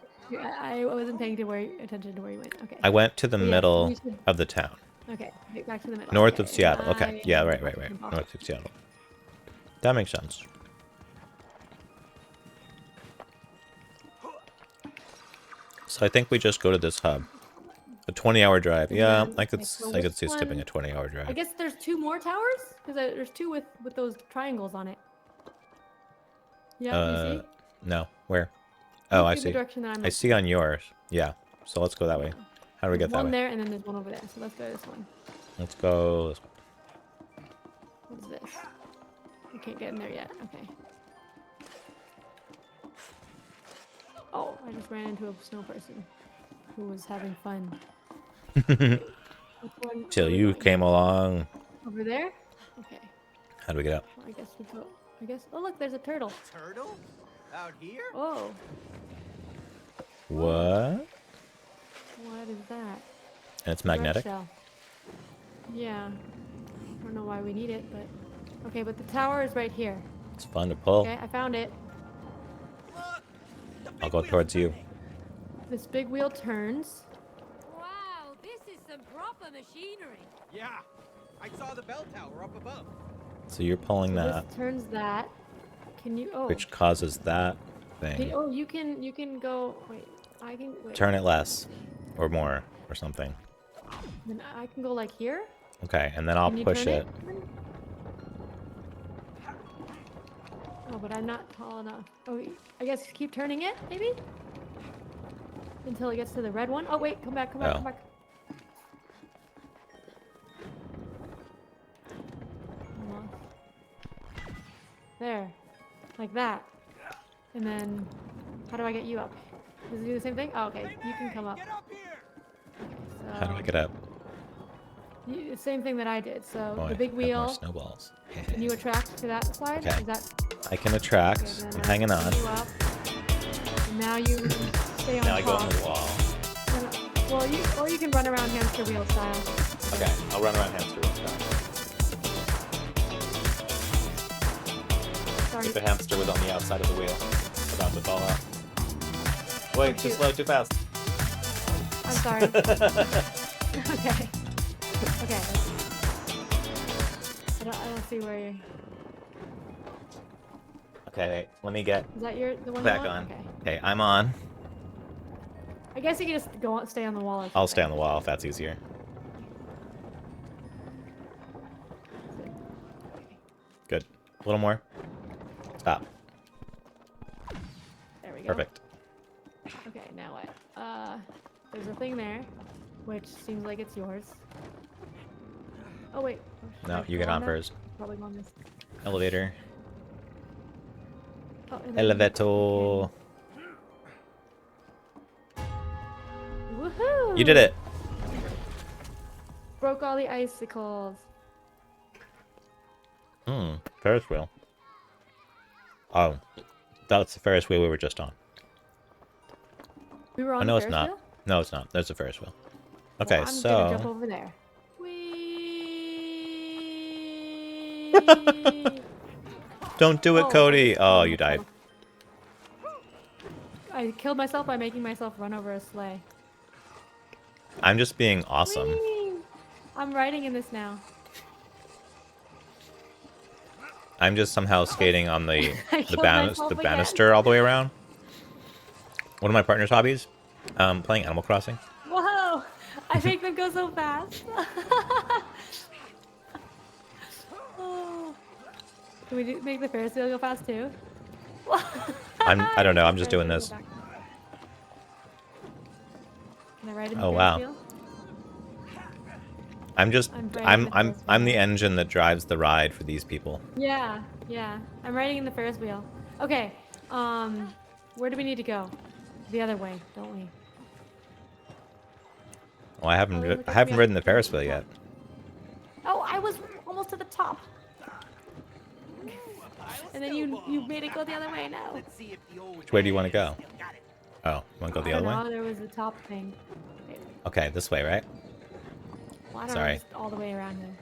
I wasn't paying attention to where you went. Okay. I went to the Yes, middle we should- of the town, Okay. Get back to the middle. north Okay, of Seattle. Okay. I Yeah. am Right. in Boston. North of Seattle. That makes sense. So I think we just go to this hub. A 20-hour drive. And Yeah, then- I could okay, so I could which see skipping one- a 20-hour I drive. guess there's two more towers because there's two with those triangles on it. Yeah. You see? No. Where? Oh, Look I in the see. direction that I'm I looking. see on yours. Yeah. So let's go that way. How do we There's get that one way? there and then there's one over there. So let's go to this one. Let's go this way. What's this? I can't get in there yet. Okay. Oh, I just ran into a snow person who was having fun. Which one Till are we you going? came along. Over there? Okay. How do we get up? Well, I guess we go. I guess. Oh, look, there's a turtle. Turtle? Out here? Oh, What? what is that? And it's A red magnetic? shell. Yeah. I don't know why we need it, but okay. But the tower is right here. It's fun to pull. Okay, I found it. Look! The I'll big go wheel's towards you. turning. This big wheel turns. Wow, this is some proper machinery. Yeah. I saw the bell tower up above. So you're pulling So that, this turns that. Can you? Oh. which causes that Can- thing. oh, you can go. Wait, I can. Wait. Turn it less, or more, or something. Then I can go like here. Okay, and then I'll Can you push turn it. Oh, but I'm not tall enough. Oh, I guess keep turning it, maybe? Until it gets to the red one. Oh, wait, come back, come back, Oh. come back. Almost. There. Like that. And then, how do I get you up? Does it do the same thing? Oh, okay. You can come up. Get up here! So, How do I get up? the same thing that I did. So, Oh, the I big have more wheel, snowballs. can you attract to that side? Okay. Is that I can okay, attract. then I'm I hanging pull on. you up. And now you stay on Now I go top. on the wall. Well, or you can run around hamster wheel style. Okay, I'll run around hamster wheel style. Sorry. If the hamster was on the outside of the wheel, about to fall out. Wait, too shoot. slow, too fast. I'm sorry. Okay. Okay. I don't see where you're... Okay, wait, let me get Is that the one back you want? on. Okay. Okay, I'm on. I guess you can just stay on the wall. Or I'll stay on something. the wall if that's easier. Good. A little more. Stop. There we go. Perfect. Okay, now what? There's a thing there, which seems like it's yours. Oh wait. Should No, I you go get on there? first. Probably go on this. Elevator. Oh, and then- Elevator. Woohoo! You did it. Broke all the icicles. Ferris wheel. Oh, that's the Ferris wheel we were just on. We were on Oh, the no, it's Ferris not. wheel? No, it's not. There's a Ferris wheel. Well, Okay, I'm gonna jump so over there. Whee! don't do it, Oh, Cody. I Oh, killed you died. myself. I killed myself by making myself run over a sleigh. I'm just being awesome. Whee! I'm riding in this now. I'm just somehow skating on I killed myself again. banister all the way around. One of my partner's hobbies, playing Animal Crossing. Whoa! I make them go so fast. Oh. Can we make the Ferris wheel go fast too? I don't know, I'm just doing this. Can I ride in the Oh, Ferris wow. wheel? I'm just I'm riding I'm the I'm Ferris I'm the wheel. engine that drives the ride for these people. Yeah, yeah. I'm riding in the Ferris wheel. Okay. Where do we need to go? The other way, don't we? Oh, I haven't Oh, look I at haven't me. ridden the Ferris wheel yet. Oh, I was almost to the top. And then you made it go the other way. No. Let's see if the old Which way do you want to go? still got it. Oh, you want to go the I other don't way? know. There was a top thing. Wait, Okay, this way, right? well, I don't Sorry. know. Just all the way around there.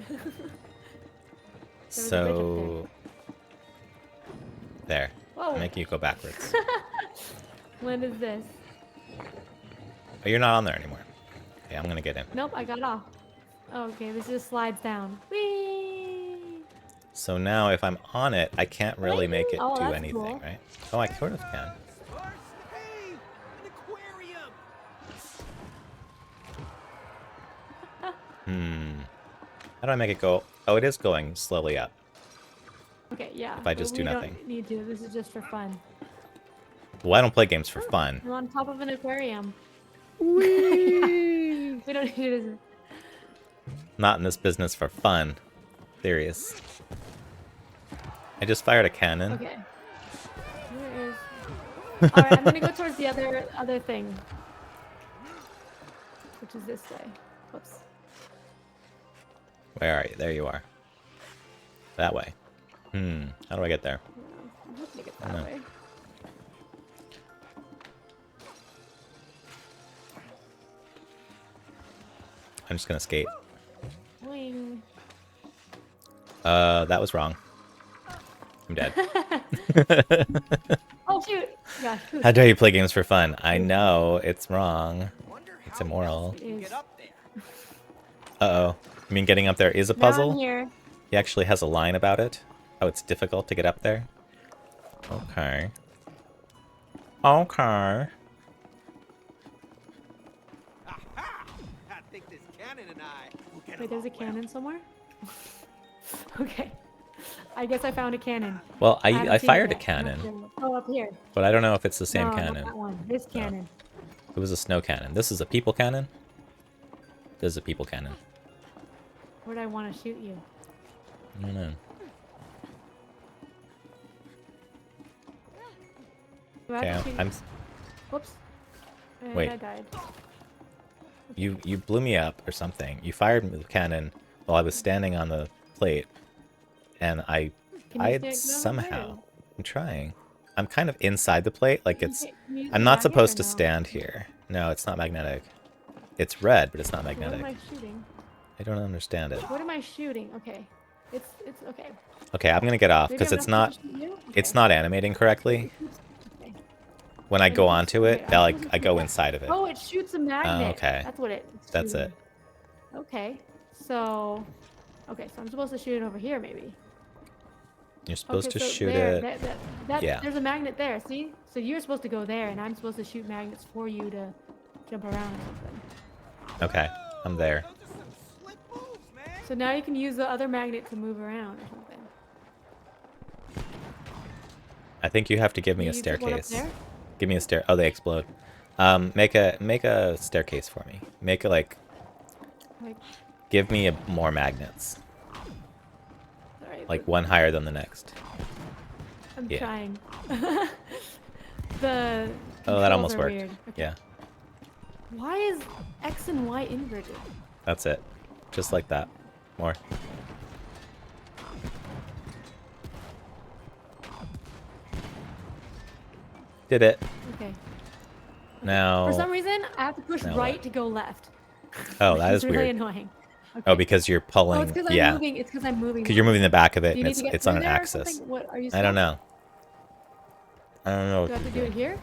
was a bridge up So there. Whoa. Make you go backwards. When is this? Oh, you're not on there anymore. Okay, I'm gonna get in. Nope, I got off. Oh, okay, this just slides down. Whee! So now if I'm on it, I can't really make it Oh, do that's anything, cool. right? Oh, I sort of can. Stars? Hey, an aquarium. How do I make it go? Oh, it is going slowly up. Okay, yeah. If I just but do we nothing. Don't need to. This is just for fun. Well, I don't play games for fun. We're on top of an aquarium. We don't need to do this. Not in this business for fun. Serious. I just fired a cannon. Okay. Where is? All right, I'm gonna go towards the other thing, which is this way. Whoops. Where are you? There you are. That way. How do I get there? I'm hoping to get I that know. way. I'm just gonna skate. Wing. That was wrong. I'm dead. Oh shoot! Gosh. How dare you play games for fun? I know, it's wrong. Wonder It's how immoral. else we can It get is. up there. Uh-oh. You mean getting up there is a Now I'm puzzle? here. He actually has a line about it. Oh, it's difficult to get up there? Okay. Okay. Aha! I think this cannon and I will get Wait, there's a along well. cannon somewhere? Okay. I guess I found a cannon. Well, haven't I seen it fired a yet. cannon, Oh, up here. but I don't know if it's the same No, not cannon. that one. This cannon. It was a snow cannon. This is a people cannon? This is a people cannon. Where'd I want to shoot you? I don't know. Do I Okay, have to shoot I'm... you? Whoops. And Wait. I died. You blew me up or something. You fired the cannon while I was standing on the plate, and I Can you had stand- no, somehow. where? I'm trying. I'm kind of inside the plate, like Can you it's. get- can you use I'm the not magnet supposed or to no? stand here. No, it's not magnetic. It's red, but it's not What am magnetic. I shooting? I don't understand it. What am I shooting? Okay. It's okay. Okay, I'm gonna get off Maybe because I'm it's not not. supposed to shoot you? It's Okay. not animating correctly. Okay. When I Maybe go it's- onto okay, it, I'm I supposed to go shoot- inside of it. Oh, it shoots a magnet. okay. That's what it's That's shooting. it. Okay. So, okay, so I'm supposed to shoot it over here, maybe. You're supposed Okay, to so shoot there, it. that Yeah. there's a magnet there. See? So you're supposed to go there, and I'm supposed to shoot magnets for you to jump around or something. Okay, I'm there. Those are some slick moves, man. So now you can use the other magnet to move around or something. I think you have to give me Can a you use the one up staircase. there? Give me a stair. Oh, they explode. Make a staircase for me. Make it like. Like, Give me more magnets. sorry, Like one higher than the next. I'm yeah. trying. The Oh, that controls almost are worked. weird. Okay. Yeah, Why is X and Y inverted? that's it. Just like that. More. Did it. Okay. Now. For some reason, I have to push Now right what? to go left. Oh, Which that is really weird. annoying. Okay. Oh, because you're Oh, pulling. it's because I'm Yeah. moving. It's because I'm moving. Because you're moving the back of it Do you and need to get it's on through an there or axis. something? What are you? I don't stuck? know. I don't know. Do I what have to you're do it doing. here?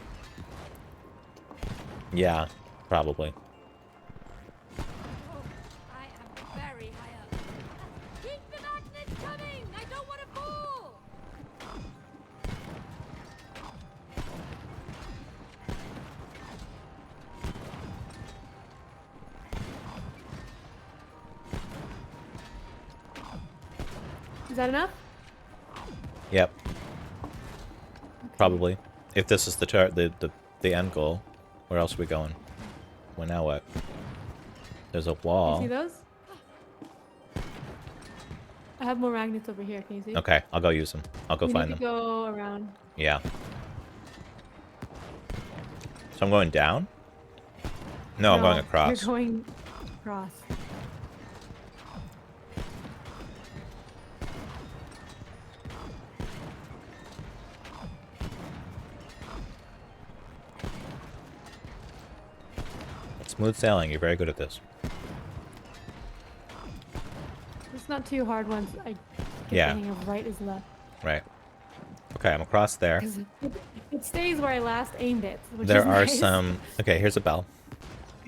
Yeah, probably. I am very high up. Keep the magnets coming! I don't want to fall! Is that enough? Yep. Probably. If this is the end goal, where else are we going? Well, now what? There's a Can you wall. see those? I have more magnets over here. Can you see? Okay, I'll go use them. I'll go we find need them. to go around. Yeah. So I'm going down? No, I'm going No, across. You're going across. Smooth sailing. You're very good at this. It's not too hard once I get Yeah. the hang of right is left. Right. Okay, I'm across there. 'Cause it stays where I last aimed it. Which There is are nice. some... Okay, here's a bell.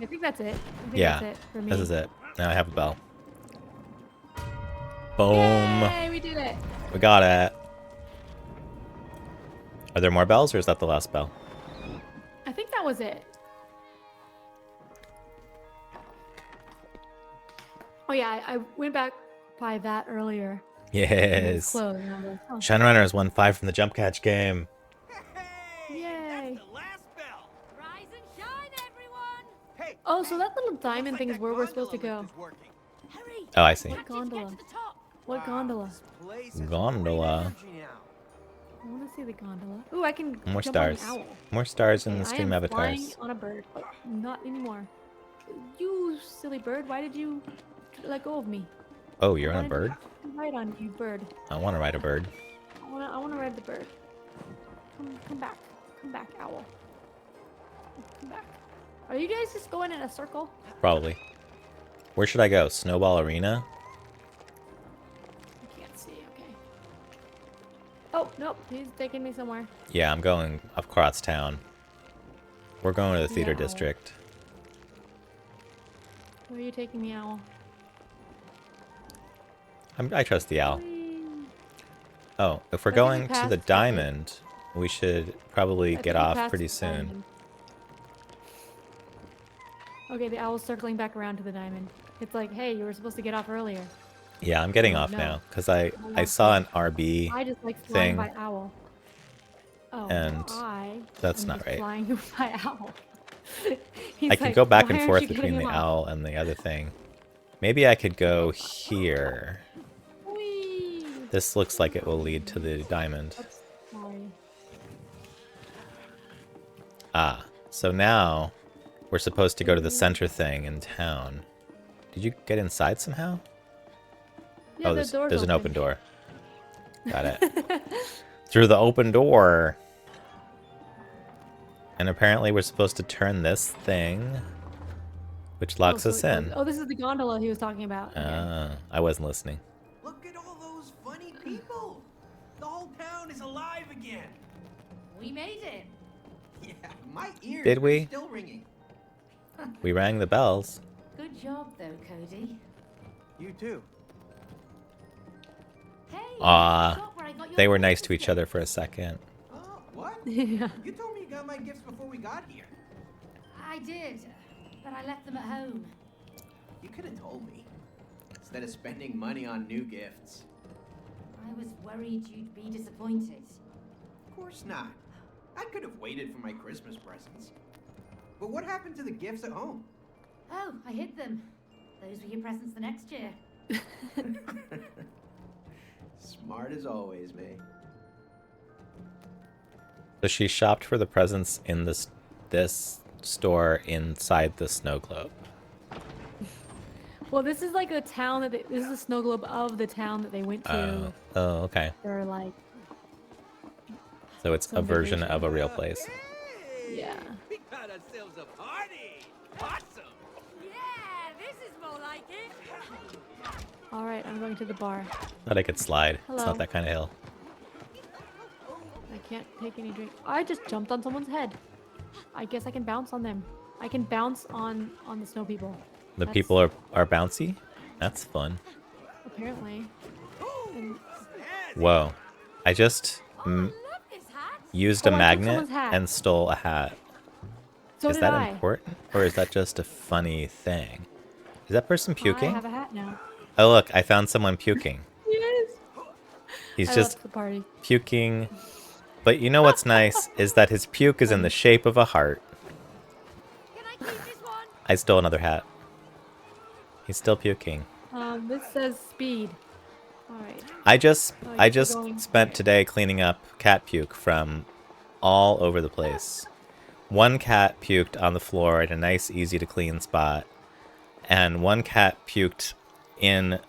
I think that's it. I think Yeah, that's it for me. this is it. Now I have a bell. Boom. Yay, we did it. We got it. Are there more bells, or is that the last bell? I think that was it. Oh yeah, I went back by that earlier. and it was Yes. closed, and I was like, oh, Shadowrunner has won 5 from the jump catch game. Hey, Yay. that's the last bell. Rise and shine, everyone! Hey. Oh, so that little looks diamond like thing is that where we're supposed to gondola go. lift is working. Hurry! Oh, I see. What Captain, gondola? Get to the top! What Wow, gondola? this place has Gondola. great energy now. I want to see the gondola. Ooh, I can More jump on an stars. owl. More stars in Okay, the stream I am flying avatars. on a bird. Oh, not anymore. You silly bird, why did you let go of me? Oh, you're I on a wanted bird? to ride on you, bird. I want to ride a bird. I wanna ride the bird. Come back. Come back, owl. Come back. Are you guys just going in a circle? Probably. Where should I go? Snowball Arena? I can't see, okay. Oh, nope, he's taking me somewhere. Yeah, I'm going across town. We're going to the theater Yeah. district. Where are you taking me, owl? I trust the owl. Whee! Oh, if we're I think we going to passed the it. diamond, we should probably I get think we off passed pretty the soon. diamond. Okay, the owl's circling back around to the diamond. It's like, hey, you were supposed to get off earlier. Yeah, I'm getting Oh, off no. now because I lost saw you. an RB. I just like flying thing. by owl. Oh, And that's am not just right. Flying by owl. I He's could like, go back "Why and aren't forth you between getting the off?" owl and the other thing. Maybe I could go here. Whee! This looks like it will lead to the diamond. Oops, sorry. Ah, so now we're supposed to go to the center thing in town. Did you get inside somehow? Yeah, Oh, the door's there's an open door. Got it. Through the open door. And apparently we're supposed to turn this thing, which locks so us it goes- in. Oh, this is the gondola he was talking about. Okay. I wasn't listening. Look at all those funny people. The whole town is alive again. We made it! Yeah, my ears Did are we? still ringing. We rang the bells. Good job, though, Cody. You too. Hey, Aw, shop where I got your they were nice to Christmas each other gift. for a second. Oh, what? Yeah. You told me you got my gifts before we got here. I did, but I left them at home. You could have told me. Instead of spending money on new gifts. I was worried you'd be disappointed. Of course not. I could have waited for my Christmas presents. But what happened to the gifts at home? Oh, I hid them. Those were your presents the next year. Smart as always, May. So she shopped for the presents in this store inside the snow globe. Well, this is like a town that this is a snow globe of the town that they went to. Oh, okay. For like, So it's a Some version vacation. of a real place. yeah. We got ourselves a party. Awesome. Yeah, this is more like it. All right, I'm going to the bar. Thought I could slide. It's Hello. not that kind of hill. I can't take any drink. I just jumped on someone's head. I guess I can bounce on them. I can bounce on the snow people. The That's- people are bouncy? That's fun. Apparently. And, Whoa. I just Love this hat. used Oh, a I took magnet someone's hat. and stole a hat. so Is did that I. important? Or is that just a funny thing? Is that person I puking? have a hat now. Oh, look, I found someone puking. Yes. He's I just left the party. puking. But you know what's nice is that his puke is in the shape of a heart. Can I keep this one? I stole another hat. He's still puking. This says speed. All right. I just Oh, I you're just going- spent okay. today cleaning up cat puke from all over the place. One cat puked on the floor in a nice, easy to clean spot, and one cat puked on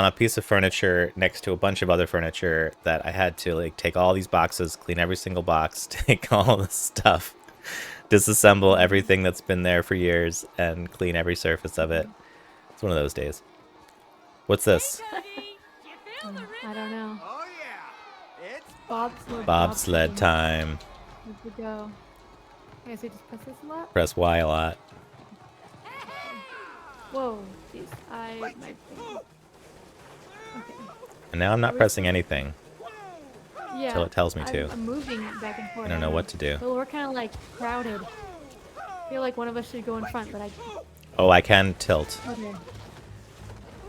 a piece of furniture next to a bunch of other furniture that I had to like take all these boxes, clean every single box, take all the stuff, disassemble everything that's been there for years, and clean every surface of it. It's one of those days. What's this? Cody, you feel the rhythm? I don't know. Oh yeah. It's Bobsled. Bobsled time. Let's go. Okay, so you just press this a lot. Press Y a lot. Whoa, jeez. My thing. Okay. And now I'm not pressing anything Yeah. until it tells me I'm, to. I'm moving back and forth. I don't know what to do. But we're kind of like crowded. I feel like one of us should go in front, but I. Oh, I can tilt. Okay.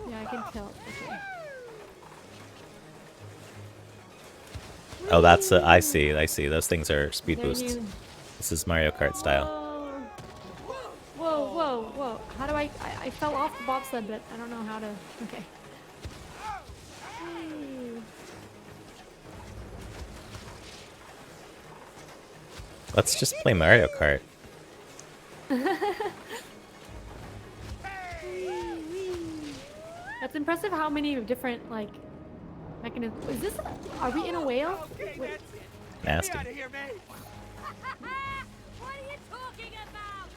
Yeah, I can tilt. Okay. Oh, that's I see. Those things are speed Then boosts. you- This is Mario Kart style. Whoa, whoa, whoa! How do I fell off the bobsled, but I don't know how to. Okay. Whee. Let's just play Mario Kart. That's impressive how many different like mechanisms. Is this? Are we in a whale? okay. Wait, That's it. Nasty. Get out of here, May. What are you talking about?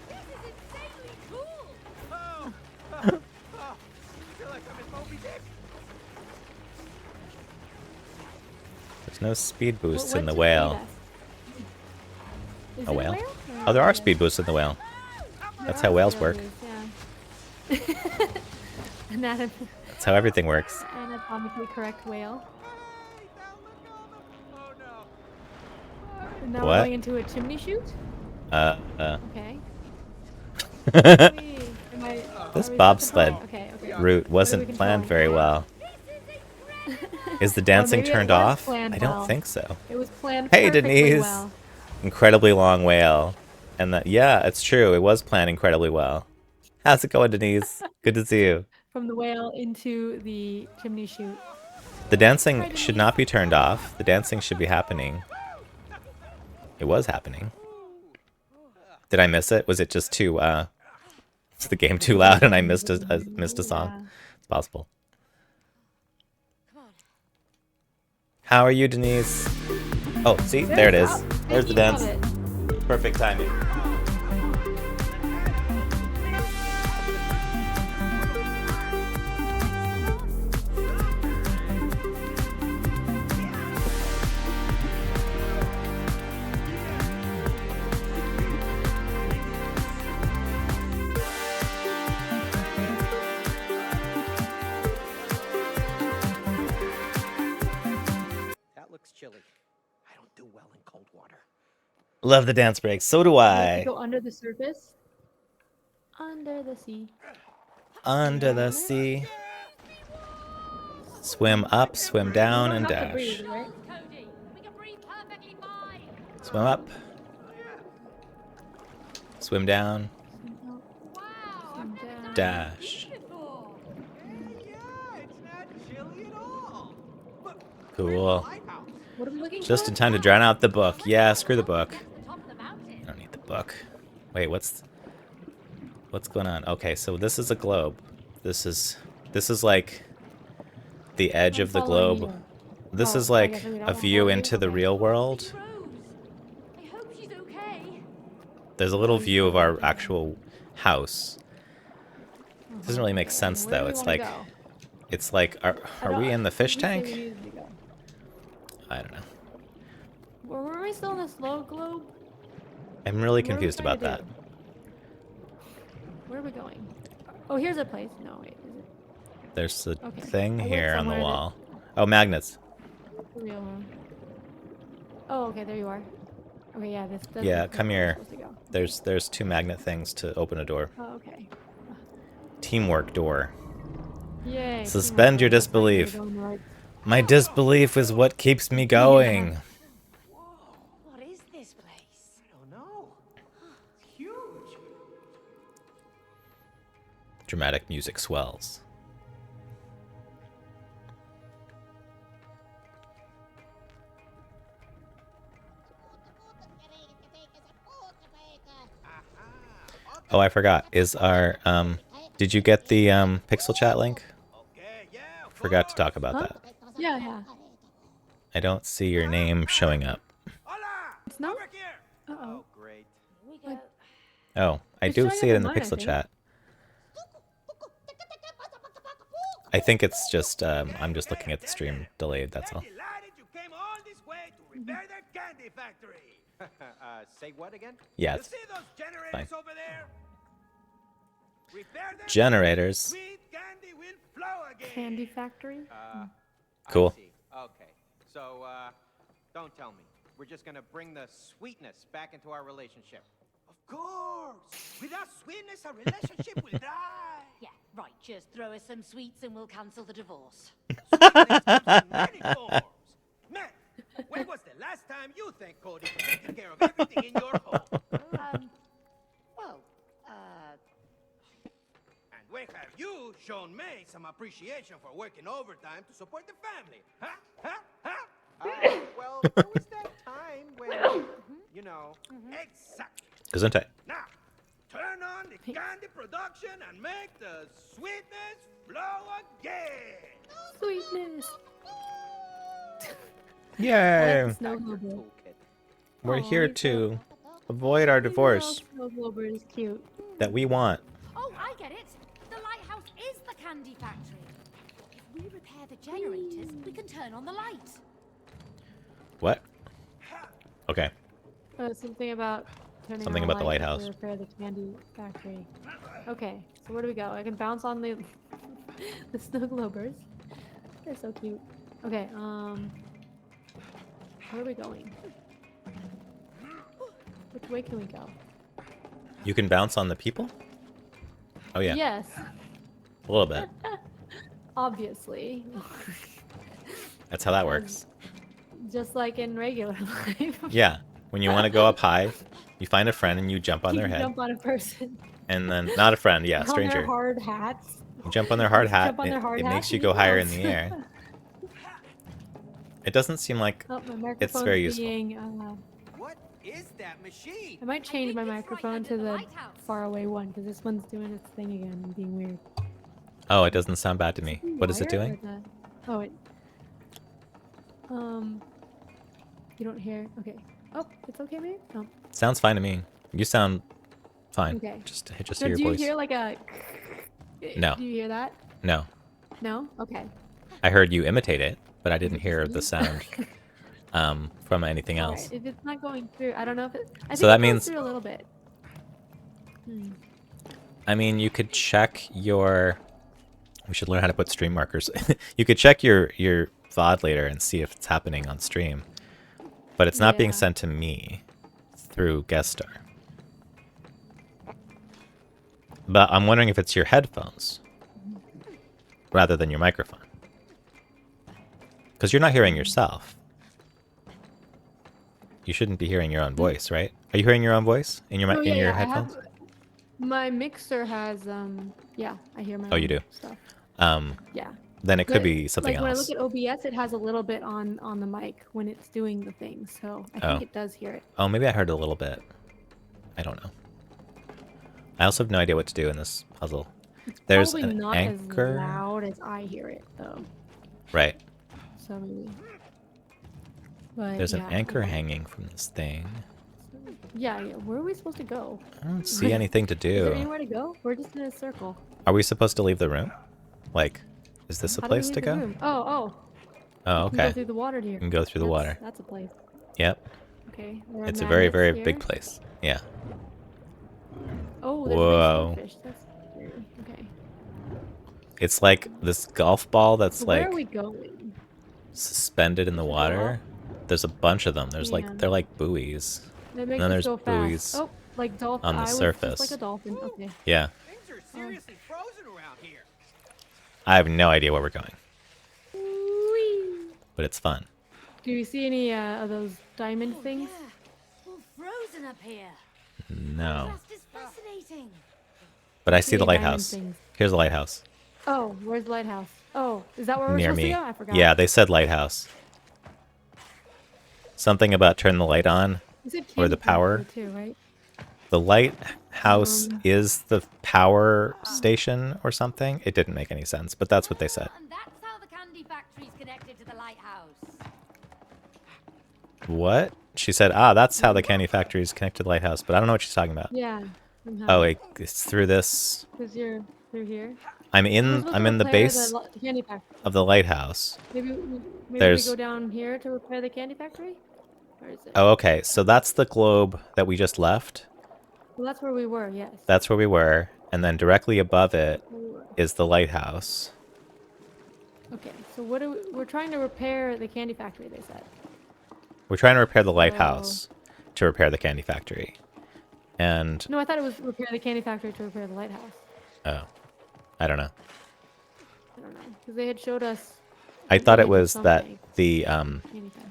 This is insanely cool. I feel like I'm in Moby Dick. There's no speed boosts what in the did you whale. lead us? Is A it whale? Or Oh, there are yeah. speed boosts in the whale. There That's are how whales speed work. boosts, Yeah. That's how everything works. Anatomically correct whale. Hey, now look on them. Oh no. And now What? we're going into a chimney chute. Okay. Whee. Am I- This are we bobsled supposed to fly? Okay. route we wasn't planned controlling? very well. This is incredible. Is the dancing maybe it turned was off? planned I don't well. think so. It was planned Hey, perfectly Denise. well. Incredibly long whale. And that, yeah, it's true. It was planned incredibly well. How's it going, Denise? Good to see you. From the whale into the chimney chute. The dancing should not be turned off. The dancing should be happening. It was happening. Did I miss it? Was it just too, is the game too loud and I missed a song? Yeah. It's possible. Come on. How are you, Denise? Oh, see? There it is. There's the Speaking of dance. it, Perfect timing. do well in cold water. Love the dance break. So do You have to I. go under the surface. Under the sea. Under the sea. Swim up, swim down, and Not to breathe, dash. right? Cody, we can breathe perfectly fine. Swim up. Swim down. Wow, I've never done Dash. this before. Yeah, it's not chilly at all. But Cool. lighthouse. What are we looking Just for? in time to drown out the book. Yeah, screw the book. Get to the top of the mountain. I don't need the book. Wait, what's going on? Okay, so this is a globe. This is like the edge I'm of the following globe. you. This Oh, is I like guess we don't a wanna view follow you? into the Okay. real world. Rose, I hope she's okay. There's a little view of our actual house. Doesn't really make sense Where do though. we It's wanna like go? are we in the fish We say tank? we needed to go. I don't know. Were we still in the snow globe? I'm really What are we confused trying about to that. do? Where are we going? Oh, here's a place. No, wait, is it There's a Okay. thing I went here on the somewhere that- wall. Oh, magnets. the real one? Oh, okay, there you are. Okay, yeah, this. That's Yeah, the place come we're here. supposed to go. There's two magnet things to open a door. Oh, okay. Teamwork door. Yay. Suspend your teamwork. That's right, we're disbelief. going the right- My disbelief is what keeps me going. What is this place? I don't know. It's huge. Dramatic music swells. Oh, I forgot. Is our did you get the pixel chat link? Okay, yeah. of Forgot to talk course. about Huh? that. Yeah, yeah. I don't see your name showing up. Hola! It's not? Over here. Uh oh. Oh, great. Here we go. Oh, I It's do showing see up it on in the mine, I pixel think. chat. I think it's just I'm just looking at the stream delayed, that's all. Delighted you came all this way to repair that candy factory. Say what again? Yeah, You it's see those generators fine. over there? Repair them. Generators. Sweet candy will flow again. Candy factory. Cool. I see. Okay. So, don't tell me. We're just gonna bring the sweetness back into our relationship. Of course. Without sweetness, our relationship will die. Yeah, right. Just throw us some sweets and we'll cancel the divorce. Sweetness comes in many forms. Man, when was the last time you thanked Cody for taking care of everything in your home? Well, And when have you shown May some appreciation for working overtime to support the family? Huh? Huh? Huh? Well, there was that time when, you know. Exactly. Gesundheit. Now, turn on the candy production and make the sweetness flow again. Sweetness. Yay! Snow globe. Cool kid. We're Aw, here he's so- to avoid our divorce Snow globe is cute. that we want. oh, I get it. The lighthouse is the candy factory. If we repair the generators, we can turn on the light. What? Okay. Something about turning Something on about the lights lighthouse. to repair the candy factory. Okay, so where do we go? I can bounce on the the snow globers. They're so cute. Okay, where are we going? Which way can we go? You can bounce on the people? Oh yeah, Yes, a little bit. obviously. That's how that works. Just like in regular life. Yeah. When you want to go up high, you find a friend and you jump on You their can head. jump on a person. And then not a friend, yeah, a On their stranger. hard hats. You jump on their hard hat. Jump on their hard it hats makes you and go higher in bounce. the air. It doesn't seem like Oh, my microphone's very useful. being, What is that machine? I might change think my it's right microphone under to the the lighthouse. far away one because this one's doing its thing again and being weird. oh, it doesn't sound bad to me. What is it Wire or doing? the- Oh, it. You don't hear? Okay. Oh, it's okay, maybe? Oh. Sounds fine to me. You sound fine. Okay. Just So hear your do you voice. hear like a? No. Do you hear that? No. No. Okay. I heard you imitate it, but I didn't hear the sound from anything All else. right. If it's not going through, I don't know if it. I think So that it goes means- through a little bit. I mean, you could check your. We should learn how to put stream markers. You could check your VOD later and see if it's happening on stream. but it's not being Yeah. sent to me through guest star. But I'm wondering if it's your headphones rather than your microphone. Because you're not hearing yourself. You shouldn't be hearing your own voice, right? Are you hearing your own voice in your Oh, in yeah, your yeah, I have. headphones? My mixer has yeah, I hear my Oh, own you do? stuff. Um, Yeah. then it could But, be something like when I else. look at OBS, it has a little bit on the mic when it's doing the thing, so I Oh. think it does hear it. Oh, maybe I heard a little bit. I don't know. I also have no idea what to do in this puzzle. There's Probably an not anchor. as loud as I hear it though. Right. So maybe. But There's yeah, an anchor okay. hanging from this thing. Yeah, yeah. Where are we supposed to go? I don't see anything to Is there do. anywhere to go? We're just in a circle. Are we supposed to leave the room? Like, is this a How do we place leave to the go? room? Oh, oh. Oh, We can go okay. through the water here. You can go through the water. That's a place. Yep. Okay. There are It's a very, magnets very here. big place. Yeah. Oh, there's Whoa. nice fish. That's scary. Okay. It's like this golf ball that's So where like are we going? suspended in the Is it a water. rock? There's a bunch of them. There's Yeah. like they're like buoys. That makes then it there's so fast. buoys Oh, like dolphin. on the I was surface. just like a dolphin. Okay. Yeah. Things are seriously frozen around here. I have no idea where we're going, Whee! but it's fun. Do you see any of those diamond things? Yeah. All frozen up here. No. Just is fascinating. But I see the Any diamond lighthouse. things? Here's the lighthouse. Oh, where's the lighthouse? Oh, is that where we're Near supposed me. to go? I forgot. Yeah, they said lighthouse. Something about turn the light on. You said or the candy power. factory too, right? The lighthouse is the power station or something. It didn't make any sense, but that's what they said. And that's how the candy factory's connected to the lighthouse. What? She said, ah, that's how the candy factory is connected to the lighthouse, but I don't know what she's talking about. Yeah. Somehow. Oh, it's through this. Because you're through here. I'm We're in supposed I'm to in the repair base the candy factory. of the lighthouse. Maybe There's- we go down here to repair the candy factory? Where is it? Oh, okay. So that's the globe that we just left. Well, that's where we were, yes. That's where we were, and then directly above it Where we were. is the lighthouse. Okay, so what do we're trying to repair the candy factory, they said. We're trying to repair the lighthouse to repair the candy factory. And No, I thought it was repair the candy factory to repair the lighthouse. oh, I don't know. I don't know. Because they had showed us I thought it something was that something. the candy factory.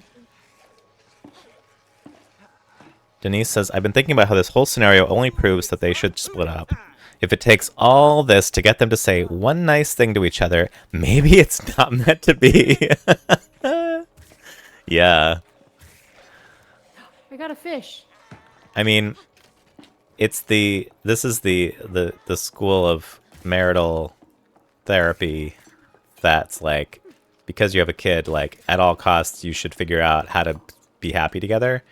Denise says, I've been thinking about how this whole scenario only proves that they should split up. If it takes all this to get them to say one nice thing to each other, maybe it's not meant to be. Yeah. I got a fish. I mean, this is the school of marital therapy that's like, because you have a kid, like at all costs you should figure out how to be happy together,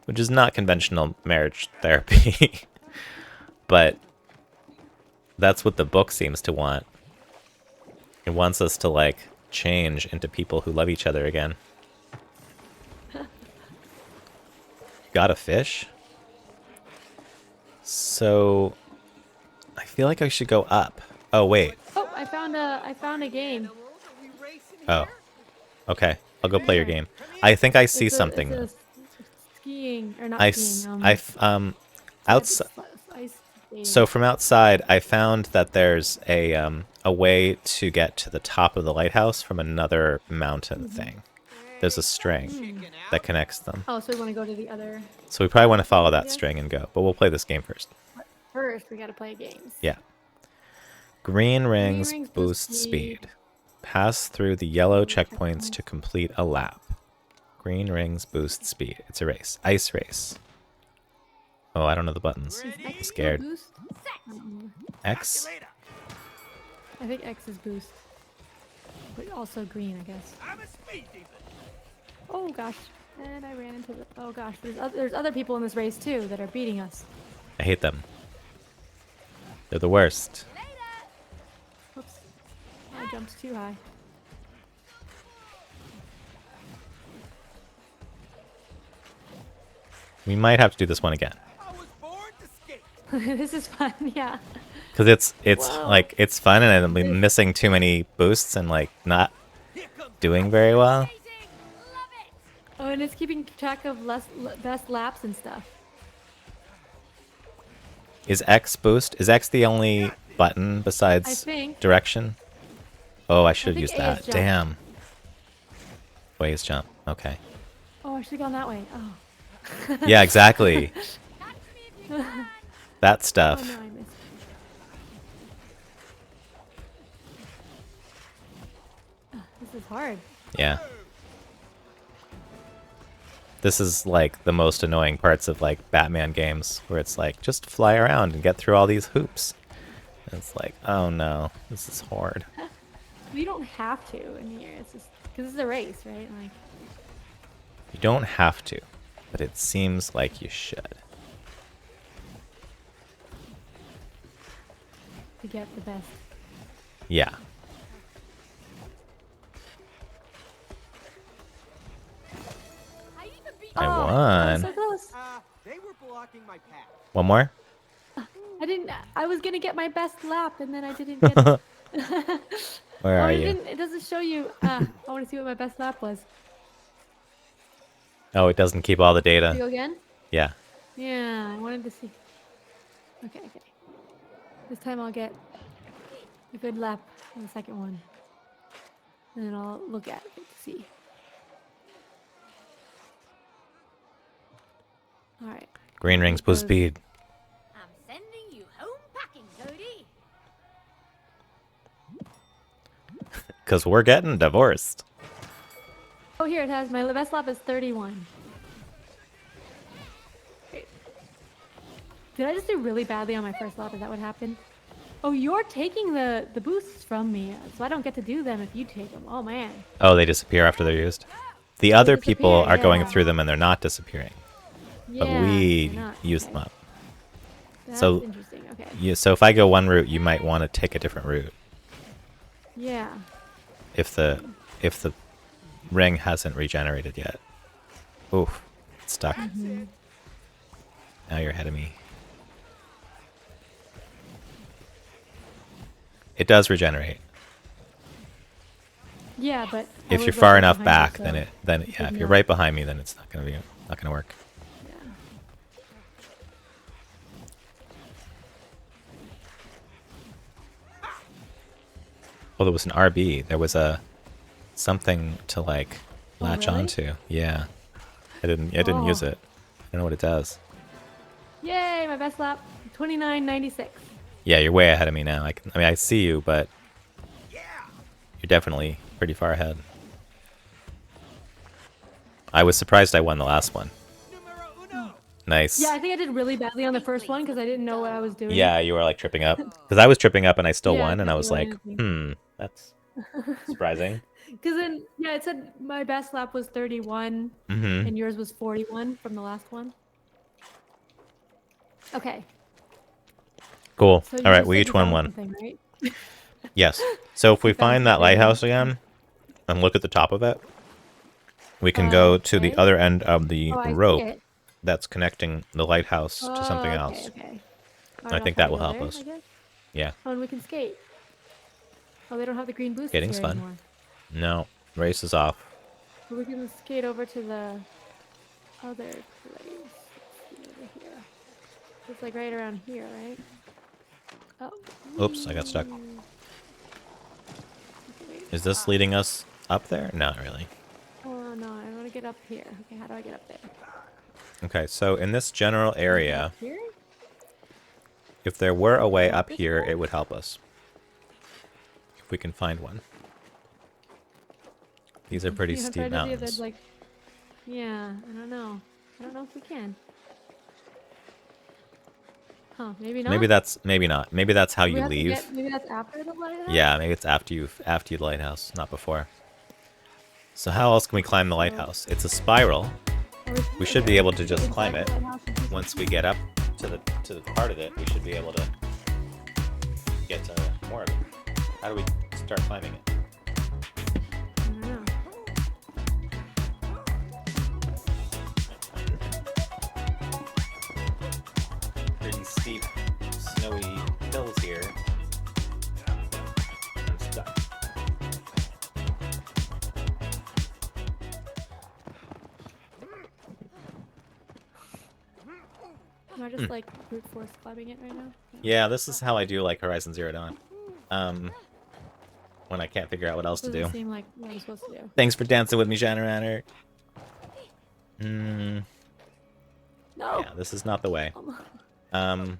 which is not conventional marriage therapy. But that's what the book seems to want. It wants us to like change into people who love each other again. Got a fish? So I feel like I should go up. Oh wait. Oh, I found a game. Oh. Okay. I'll go play your game. I think I see It's something. a skiing or not I skiing. outside. Ice skating. So from outside, I found that there's a way to get to the top of the lighthouse from another mountain thing. There's a string that connects them. Oh, so we want to go to the other. So we probably want to follow that Yeah. string and go, but we'll play this game first. First, we gotta play games. Yeah. Green rings rings boost boost speed. speed. Pass through the yellow checkpoints to complete a lap. Green rings boost speed. It's a race. Ice race. Oh, I don't know the buttons. Is I'm X scared. Boost? X? I think X is boost. But also green, I guess. I'm a speed demon. Oh gosh. And I ran into the. Oh gosh. There's other people in this race too that are beating us. I hate them. They're the worst. Whoops. I jumped too high. We might have to do this one again. I was born to skate. This is fun, yeah. Because it's Whoa. like, it's fun and I'm missing too many boosts and like not Here comes doing very well. Amazing. Love it. Oh, and it's keeping track of best laps and stuff. Is X boost? Is X the only button I besides think. direction? Oh, I should have think used A that. is jump. Damn. Ways jump. Okay. Oh, I should have gone that way. Oh. Yeah, exactly. Catch me if you can. That Oh stuff. no, I missed. This is hard. Yeah. This is like the most annoying parts of like Batman games where it's like just fly around and get through all these hoops. And it's like, oh no, this is hard. We don't have to in here. It's just because it's a race, right? Like, You don't have to, but it seems like you should. to get the best. Yeah. I even beat I Oh, won. so close. They were blocking my path. One more? I didn't. I was gonna get my best lap, and then I didn't get it. Where Oh, are it you? didn't. It doesn't show you. I want to see what my best lap was. Oh, it doesn't keep all the Do data. you again? Yeah. Yeah, I wanted to see. Okay, okay. This time I'll get a good lap on the second one, and then I'll look at it to see. All right. Green rings boost Because- speed. I'm sending you home packing, Cody. Because we're getting divorced. Oh, here it has. My best lap is 31. Wait. Did I just do really badly on my first lap? Is that what happened? Oh, you're taking the boosts from me, so I don't get to do them if you take them. Oh, man. Oh, they disappear after they're used. The other people disappear, are going yeah. through them and they're not disappearing. Yeah, But we they're not. use Okay. them up. That's so- interesting. Okay. So if I go one route, you might want to take a different route. Yeah. If the ring hasn't regenerated yet. Oof. It's stuck. Now you're ahead of me. It does regenerate. Yeah, but I If you're was far right enough behind back, you, then so- yeah, if did you're not. right behind me, then it's not gonna work. Yeah. Well, there was an RB. There was a something to like Oh, latch really? onto. Yeah. I didn't use Oh. it. I don't know what it does. Yay, my best lap. 29.96. Yeah, you're way ahead of me now. I mean, I see you, but Yeah. you're definitely pretty far ahead. I was surprised I won the last one. Numero uno. Nice. Yeah, I think I did really badly on the first one because I didn't know what I was doing. Yeah, you were like tripping up. Because I was tripping up and I still Yeah, won, and I was like, tripping that's surprising. Because then, yeah, it said my best lap was 31 Mm-hmm. and yours was 41 from the last one. Okay. Cool. So you All right, just we said each you won found one. something, right? Yes. So if we found find that something. lighthouse again and look at the top of it, we can go to the Okay. other end of the Oh, I see rope it. that's connecting the lighthouse to something Oh, else. Okay. Alright, I I'll think try that to will go help there, us. I guess. Yeah. Oh, and we can skate. Oh, they don't have the green boosts Skating's here fun. anymore. No, race is off. So we can skate over to the other place. Let's see over here. It's like right around here, right? Oh. Oops, I got stuck. Okay, wait. Is this leading us up there? Not really. Oh no, I want to get up here. Okay, how do I get up there? Okay, so in this general area, Up here? if there were a way up This here, way? it would help us. If we can find one. These are pretty Yeah, I'm steep trying to see if mountains. there's, like, yeah, I don't know. I don't know if we can. Huh? Maybe not. Maybe not. Maybe that's how We you have to leave. get- maybe that's after the lighthouse. Yeah, maybe it's after you the lighthouse, not before. So how else can we climb the lighthouse? It's a spiral. Or We should be able to just inside climb the it. lighthouse and see- Once we get up to the part of it, we should be able to get to more of it. How do we start climbing it? I don't know. Pretty steep, snowy hills here. I'm stuck. just like brute force climbing it right now. Yeah, this is how I do like Horizon Zero Dawn. When I can't figure out what else to Doesn't do. seem like what I'm supposed to do. Thanks for dancing with me, Shadowrunner. No. Yeah, this is not the way. Um,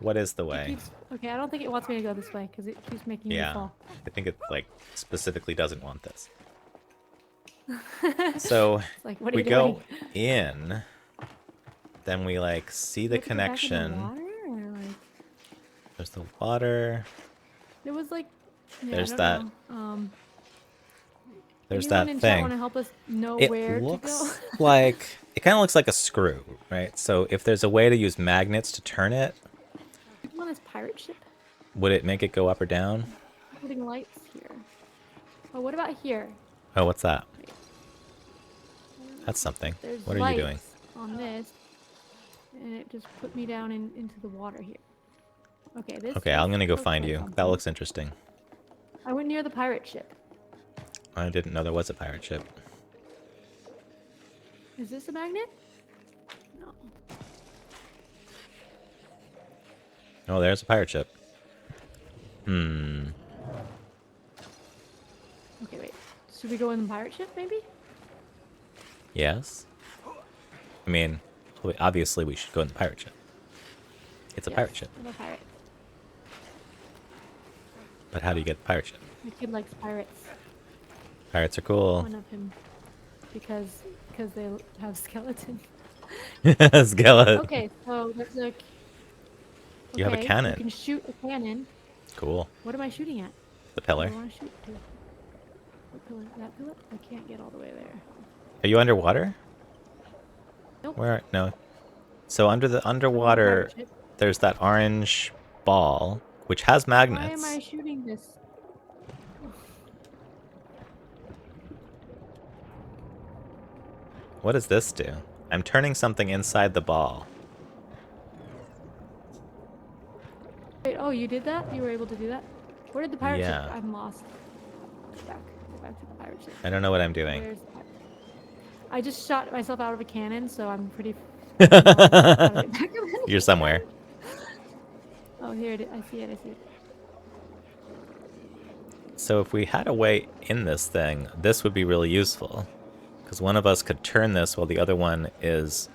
What is the it way? keeps- okay, I don't think it wants me to go this way because it keeps making me Yeah, fall. I think it like specifically doesn't want this. So It's like, what are we you go doing? in, then we like see Do the we have to go back in the connection. water, or, like, There's the water. there was like. Yeah, There's I that don't know. There's anyone that in chat thing. want to help us know It where to go? looks like it kind of looks like a screw, right? So if there's a way to use magnets to turn it, I'm on this pirate ship. would it make it go up or down? Putting lights here. Oh, what about here? Oh, what's that? That's something. There's What are you lights doing? on this, and it just put me down into the water here. Okay, this. Okay, I'm gonna go looks find like you. That something. looks interesting. I went near the pirate ship. I didn't know there was a pirate ship. Is this a magnet? No. Oh, there's a pirate ship. Hmm. Okay, wait. Should we go in the pirate ship, maybe? Yes. I mean, obviously we should go in the pirate ship. It's a Yes, pirate ship. I'm a pirate. But how do you get the pirate ship? My kid likes pirates. Pirates are cool. One of him, because they have skeleton. Skeleton. Okay, so there's a. You have a okay, cannon. You can shoot a cannon. Cool. What am I shooting at? The What pillar. do I want to shoot to? What pillar? That pillar? I can't get all the way there. Are you underwater? Nope. Where? No. So under the I'm on the underwater, pirate ship. there's that orange ball, which has Why magnets. am I shooting this? What does this do? I'm turning something inside the ball. Wait, oh, you did that? You were able to do that? Where did the pirate Yeah. ship? I'm lost. Go back to the pirate ship. I don't know what I'm doing. Where's the pirate? I just shot myself out of a cannon, so I'm pretty. How to get back in it. You're somewhere. Oh, here it is. I see it. I see it. So if we had a way in this thing, this would be really useful. Because one of us could turn this while the other one is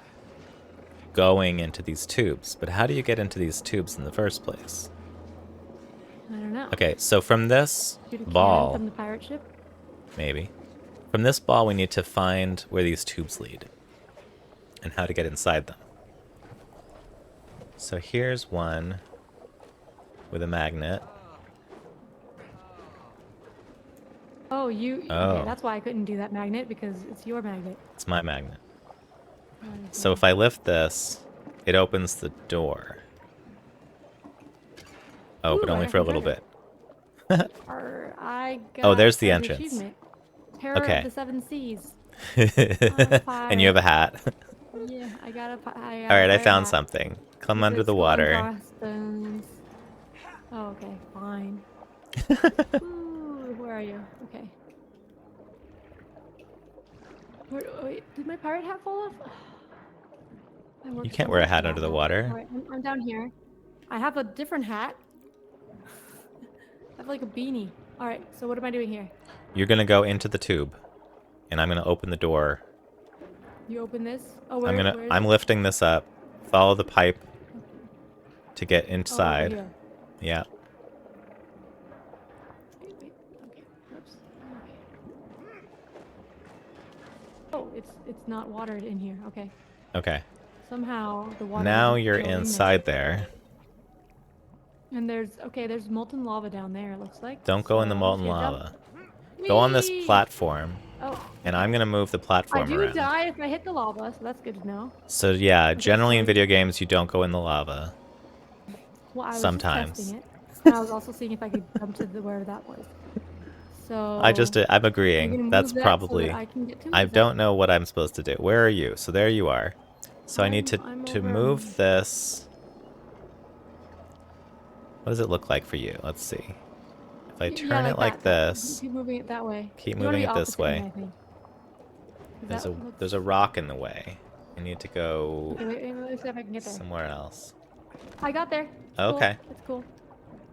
going into these tubes. But how do you get into these tubes in the first place? I don't know. Okay, so from this Shoot a cannon ball, from the pirate ship. maybe. From this ball, we need to find where these tubes lead. And how to get inside them. So here's one with a magnet. Oh, you. Oh. Okay, that's why I couldn't do that magnet, because it's your magnet. It's my magnet. Oh, So if I lift this, it opens the door. Oh, Ooh, but I only got for a some little treasure. bit. I got Oh, there's the an entrance. achievement. Terror Okay. of the Seven Seas. And you have a hat. Yeah, I got a. Alright, I pirate found hat. something. Come With under the skull and water. crossbones. Oh, okay, fine. Ooh, where are you? Okay. Wait, did my pirate hat fall off? I worked You can't so wear a hard for hat that under the hat. water. Alright, I'm down here. I have a different hat. I have like a beanie. Alright, so what am I doing here? You're gonna go into the tube. And I'm gonna open the door. You open this? Oh, where, where is I'm it? lifting this up. Follow the pipe to get Oh, over inside. here. Yeah. Wait, okay. Oops. Okay. Oh, it's not watered in here. Okay. Okay. Somehow the water. Now doesn't you're go in there. inside there. And there's molten lava down there. It looks like. Don't go in the So, molten okay, jump. lava. Go on this Whee! platform. Oh, And I'm gonna move the I platform do around. die if I hit the lava, so that's good to know. So yeah, generally in so- video games you don't go in the lava. Well, I was Sometimes. just testing it, and I was also seeing if I could jump to where that was. So I'm are you agreeing. gonna That's move that so probably that I can get to it? I Is that- don't know what I'm supposed to do. Where are you? So there you are. So I need I'm to over- move this. What does it look like for you? Let's see. If I Yeah, turn it like that. this, Keep moving it that way. keep You wanna moving be it this opposite me, way. I think. 'Cause there's that a looks- there's a rock in the way. I need to go Okay, wait, let me see if I can get there. somewhere else. I got there. It's cool. Okay. It's cool.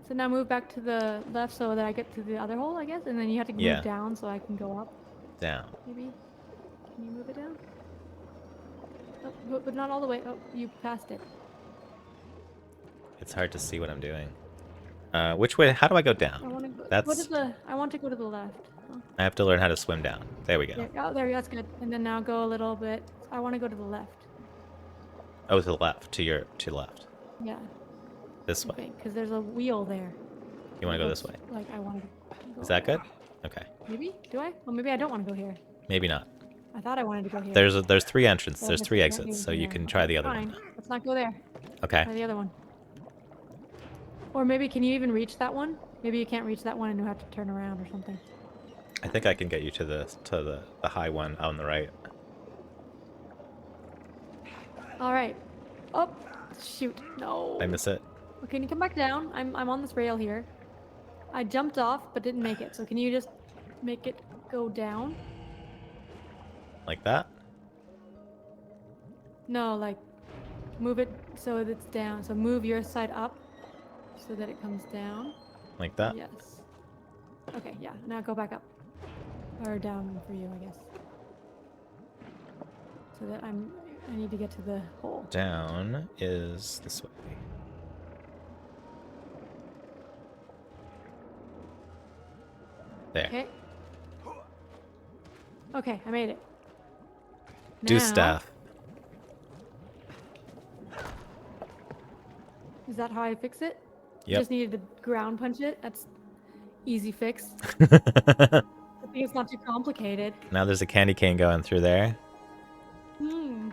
So now move back to the left so that I get to the other hole, I guess, and then you have to move Yeah. down so I can go up. Down. Maybe. Can you move it down? Oh, but not all the way. Oh, you passed it. It's hard to see what I'm doing. Which way? How do I go I down? want to go. That's- I want to go to the left. Oh, I have to learn how to swim down. There we go. there. Oh, there. That's good. And then now go a little bit. I want to go to the left. Oh, to the left. To the left. Yeah. This I way. think because there's a wheel there. You want to go this way? Like I want to. Is that good? Okay. Maybe. Do I? Well, maybe I don't want to go here. Maybe not. I thought I wanted to go here. There's 3 entrances. But I There's guess 3 I can't exits, do so you there. can try the other Fine. one. Let's not go there. Okay. Try the other one. Or maybe can you even reach that one? Maybe you can't reach that one and you have to turn around or something. I think I can get you to the high one on the right. All right. Oh, shoot. No. Did I miss it? Well, can you come back down? I'm on this rail here. I jumped off but didn't make it. So can you just make it go down? Like that? No, like move it so that it's down. So move your side up so that it comes down. Like that? Yes. Okay, yeah. Now go back up. Or down for you, I guess. So that I need to get to the hole. Down is this way. There. Okay. Okay, I made it. Do Now- stuff. Is that how I fix it? You Yep. just needed to ground punch it. That's easy fix. I think it's not too complicated. Now there's a candy cane going through there, Hmm.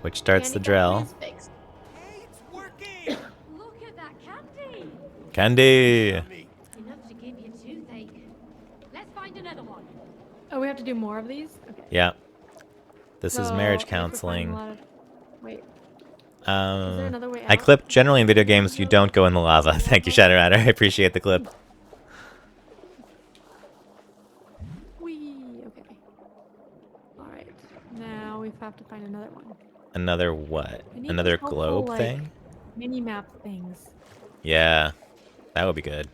which starts the Candy drill. cane is fixed. Hey, it's working! Look at that candy. Candy! Yummy. Enough to give you toothache. Let's find another one. Oh, we have to do more of these? Okay. Yeah. This is So, marriage if we're finding a counseling. lot of- Wait, is there another way I out? clipped. Generally in video games, you don't go in the lava. Thank you, Shadowrider. I appreciate the clip. Whee! Okay. Alright. Now we have to find another one. Another what? I need Another helpful, globe like, thing? Mini-map things. Yeah. That would be good.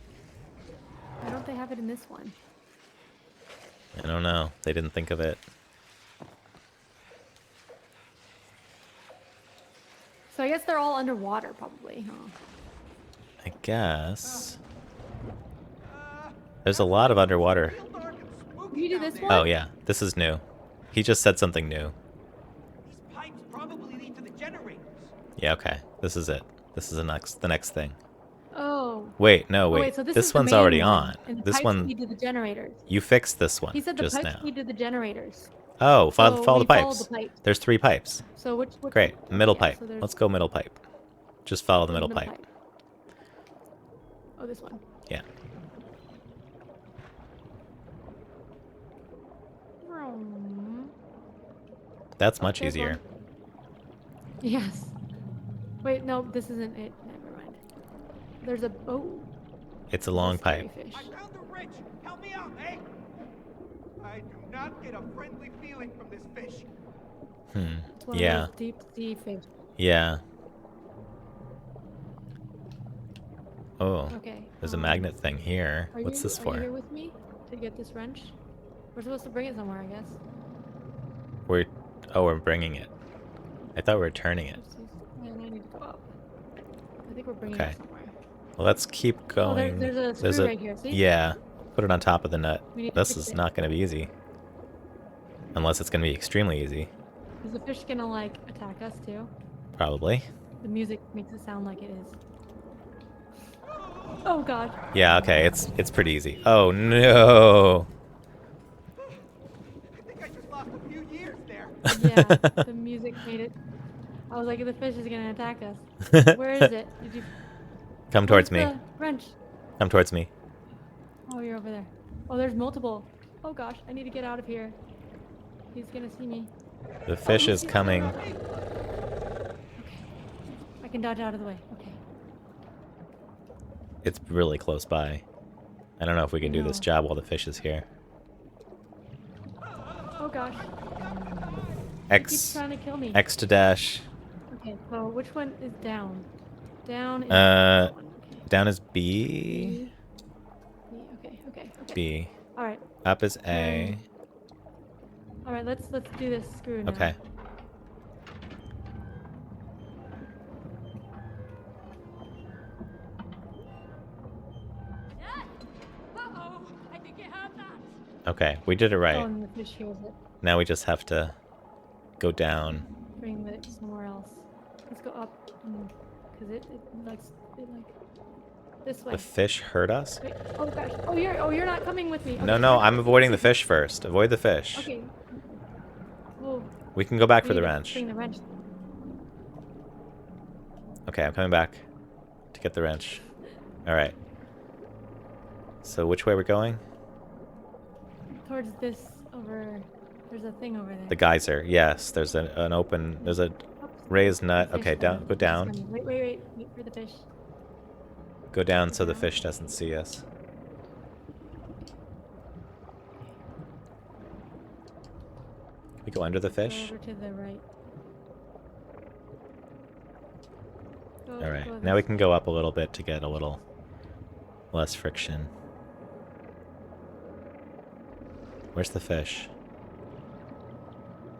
Why don't they have it in this one? I don't know. They didn't think of it. So I guess they're all underwater, probably, huh? I guess. There's a lot of underwater. Real dark and spooky Can you do down this there. one? Oh, yeah. This is new. He just said something new. These pipes probably lead to the generators. Yeah, okay. This is it. This is the next thing. Oh. Wait, no, Oh, wait. so this This is the one's main already one, on. And the This pipes one, lead to the generators. you fixed this one He said the just pipes now. lead to the generators. Oh, follow So the we followed pipes. the pipes. There's 3 pipes. So which Great. Middle yeah, pipe. so there's Let's go middle pipe. Just follow the middle pipe. Oh, this one. Yeah. That's much There's easier. one. Yes. Wait, no, this isn't it. Never mind. There's a It's a long scary pipe. fish. I found the wrench. Help me out, hey! I do not get a friendly feeling from this fish. It's one Yeah. of those deep sea fish. Yeah. Oh, Okay. there's a magnet thing here. Are What's you, this Are you here for? with me to get this wrench? We're supposed to bring it somewhere, I guess. We're bringing it. I thought we were turning it. Oopsies. And I need to go up. I think we're bringing Okay. it somewhere. Well, let's keep Oh, going. there's a screw right here. See? Yeah. Put it on top of the nut. We need to This fix is it. not going to be easy. Unless it's going to be extremely easy. Is the fish gonna like attack us too? Probably. The music makes it sound like it is. Oh god. Yeah, okay, it's pretty easy. Oh no. I think I just lost a few years there. Yeah, the music made it. I was like, the fish is gonna attack us. Where is it? Did you? Come towards me. Where's the wrench. Come towards me. Oh, you're over there. Oh, there's multiple. Oh gosh, I need to get out of here. He's gonna see me. The fish Oh, is he's coming. Okay. I can dodge out of the way. Okay. It's really close by. I don't know if we can do this No. job while the fish is here. Oh gosh. It keeps X trying to kill me. X to dash. Okay, so which one is down? Down is Uh, that one. Okay. down is B. B. Okay, okay, okay. B. All right, Up is A. all right. Let's do this screw now. Okay. Uh-oh, I think you heard that. Okay, we did it Oh, right. and the fish hears it. Now we just have to go down. Bring it somewhere else. Let's go up, because it likes it like this way. The fish hurt us? Wait, oh gosh. Oh, you're not coming with me. No, Okay, no, wait. I'm avoiding the fish first. Avoid the fish. Okay. Oh, We can go back for we the need to wrench. bring the wrench. Okay, I'm coming back to get the wrench. Alright. So which way we're going? Towards this over. There's a thing over there. The geyser. Yes, there's an open, there's a Oops. raised nut. Fish Okay, down, coming. go Fish down. coming. Wait for the fish. Go down so the fish doesn't see us. Can we go under the Go fish? over to the right. Go Alright, now we this can go up a little bit to get a little less friction. Where's the fish?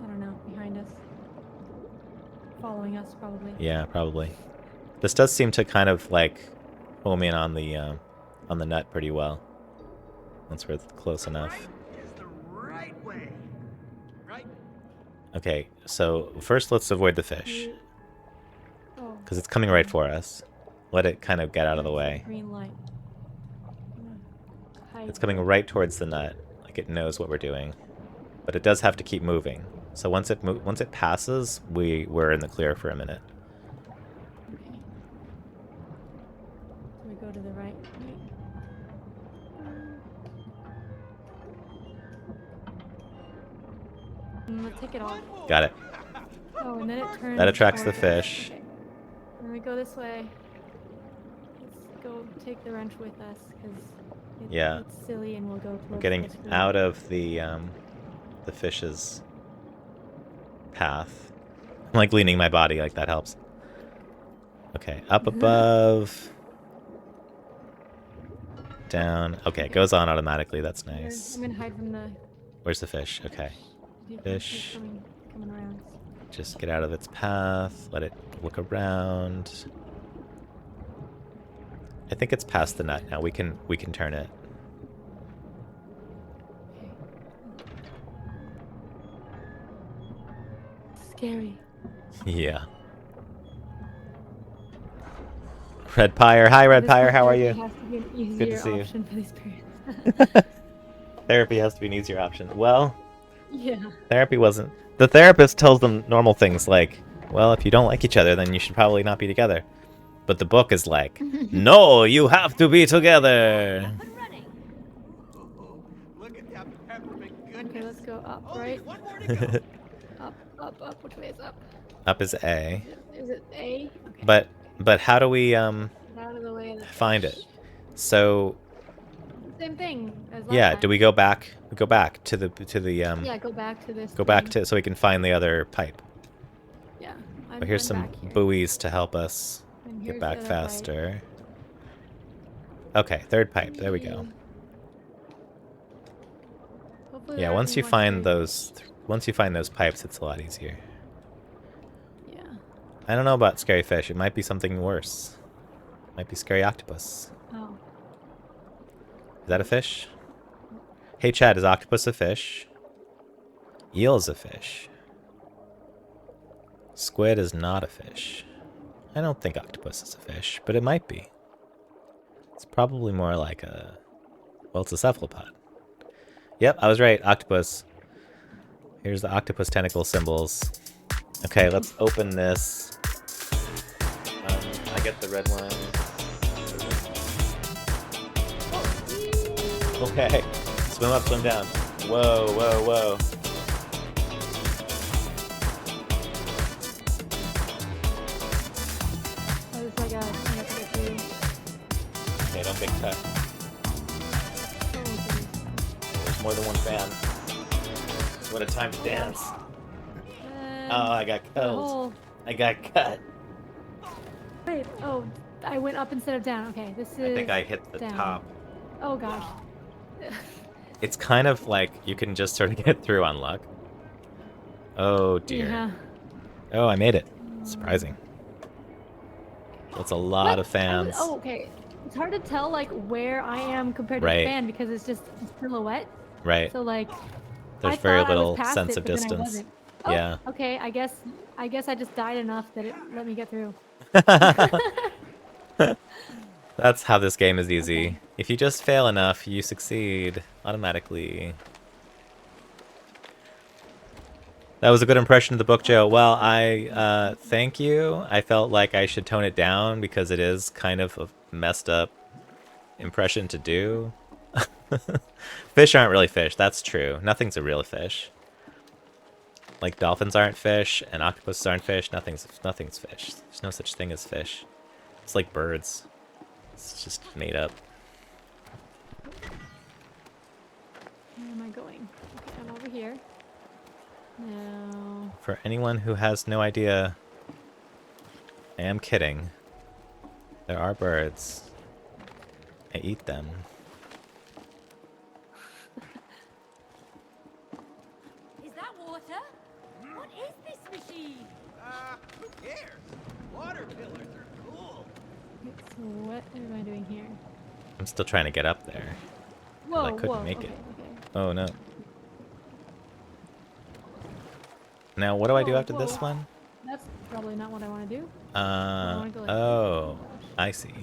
I don't know. Behind us. Following us, probably. Yeah, probably. This does seem to kind of like home in on the nut pretty well. Once we're close enough. Right is the right way. Right? Okay, so first let's avoid the fish. You- Oh. Because it's coming right for us. Let it kind of get out of the way. Green light. Hide. It's coming right towards the nut. Like it knows what we're doing. But it does have to keep moving. So once it passes, we're in the clear for a minute. Okay. So we go to the right. Let's take it off. Got it. Oh, and then it turns. That attracts the towards us. fish. Okay. And we go this way. Let's go take the wrench with us because Yeah. it's silly, and we'll go towards We're getting this group. out of the fish's path. I'm like leaning my body, like that helps. Okay, up above. Down. Okay, it goes on automatically. That's Here, nice. I'm gonna hide from the Where's the fish? Okay. Fish. coming around. Just get out of its path. Let it look around. I think it's past the nut now. We can turn it. Okay. Scary. Yeah. Red Pyre. Hi, Red This Pyre. How are therapy you? has to be an to easier see you. option for these parents. Therapy has to be an easier option. Well, Yeah. therapy wasn't. The therapist tells them normal things like, well, if you don't like each other, then you should probably not be together. But the book is like, no, you have to be together. Up and running. Look at that peppermint Okay, goodness. let's go up, Only right? one more to go. Up. Which way is up? Up is A. Is it A? Okay. But how do we Get out of the way of the find it? fish. So Same thing as last yeah, time. do we go back? We go back to the Yeah, go back to this. go back thing. to so we can find the other pipe. Yeah. But here's some back here. buoys to help us And get here's back the other pipe. faster. Okay, third pipe. There we go. Hopefully Yeah, there once isn't you one find here. those pipes, it's a lot easier. Yeah. I don't know about scary fish. It might be something worse. Might be scary octopus. Oh. Is that a fish? Hey Chad, is octopus a fish? Eel is a fish. Squid is not a fish. I don't think octopus is a fish, but it might be. It's probably more like a... Well, it's a cephalopod. Yep, I was right. Octopus. Here's the octopus tentacle symbols. Okay, let's open this. I get the red one. Okay. Swim up, swim down. Whoa, whoa, whoa. Oh, this is like I have to get through. Okay, don't get cut. Oh, goodness. There's more than one fan. What a time to dance. Oh, I got The killed. hole. I got cut. Wait. Oh, I went up instead of down. Okay, this is. I think I hit the down. top. Oh gosh. It's kind of like you can just sort of get through on luck. Oh dear. Yeah. Oh, I made it. Surprising. That's a lot What? of fans. Oh, okay. It's hard to tell like where I am compared to Right. the fan because it's just a silhouette. Right. So like. There's I very thought I was little past sense it, of but then I distance. wasn't. Oh, Yeah. Okay. I guess I just died enough that it let me get through. That's how this game is easy. Okay. If you just fail enough, you succeed automatically. That was a good impression of the book, Joe. Well, I thank you. I felt like I should tone it down because it is kind of a messed up impression to do. Fish aren't really fish. That's true. Nothing's a real fish. Like dolphins aren't fish and octopuses aren't fish. Nothing's fish. There's no such thing as fish. It's like birds. It's just made up. Where am I going? Okay, I'm over here. No. For anyone who has no idea, I am kidding. There are birds. I eat them. Is that water? What is this machine? Who cares? Water pillars are cool. Okay, so what am I doing here? I'm still trying to get up there. Whoa, I couldn't whoa. make Okay, it. okay. Oh no. Now what do I do Whoa, after this whoa. one? That's probably not what I want to do. wanna go like this. Oh, I see.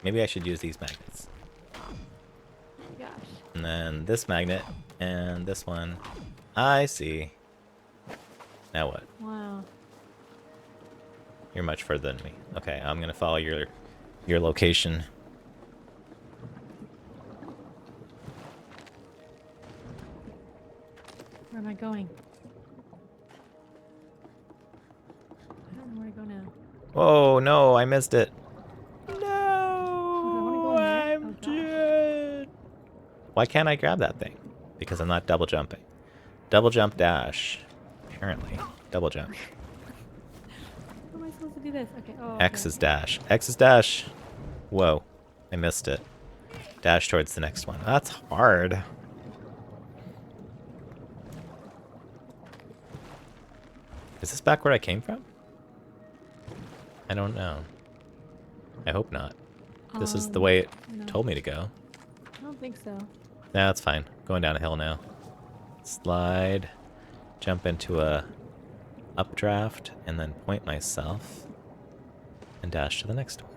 Maybe I should use these magnets. Gosh. And then this magnet and this one. I see. Now what? Wow. You're much further than me. Okay, I'm gonna follow your location. Where am I going? I don't know where to go now. Oh no, I missed it. I wanna go No, in there? I'm Oh, gosh. dead. Why can't I grab that thing? Because I'm not double jumping. Double jump dash. Apparently. Double jump. How am I supposed to do this? Okay. Oh. X okay. is dash. X is dash. Whoa. I missed it. Dash towards the next one. That's hard. Is this back where I came from? I don't know. I hope not. This is the way it no. told me to go. I don't think so. Nah, that's fine. Going down a hill now. Slide. Jump into a updraft. And then point myself. And dash to the next one.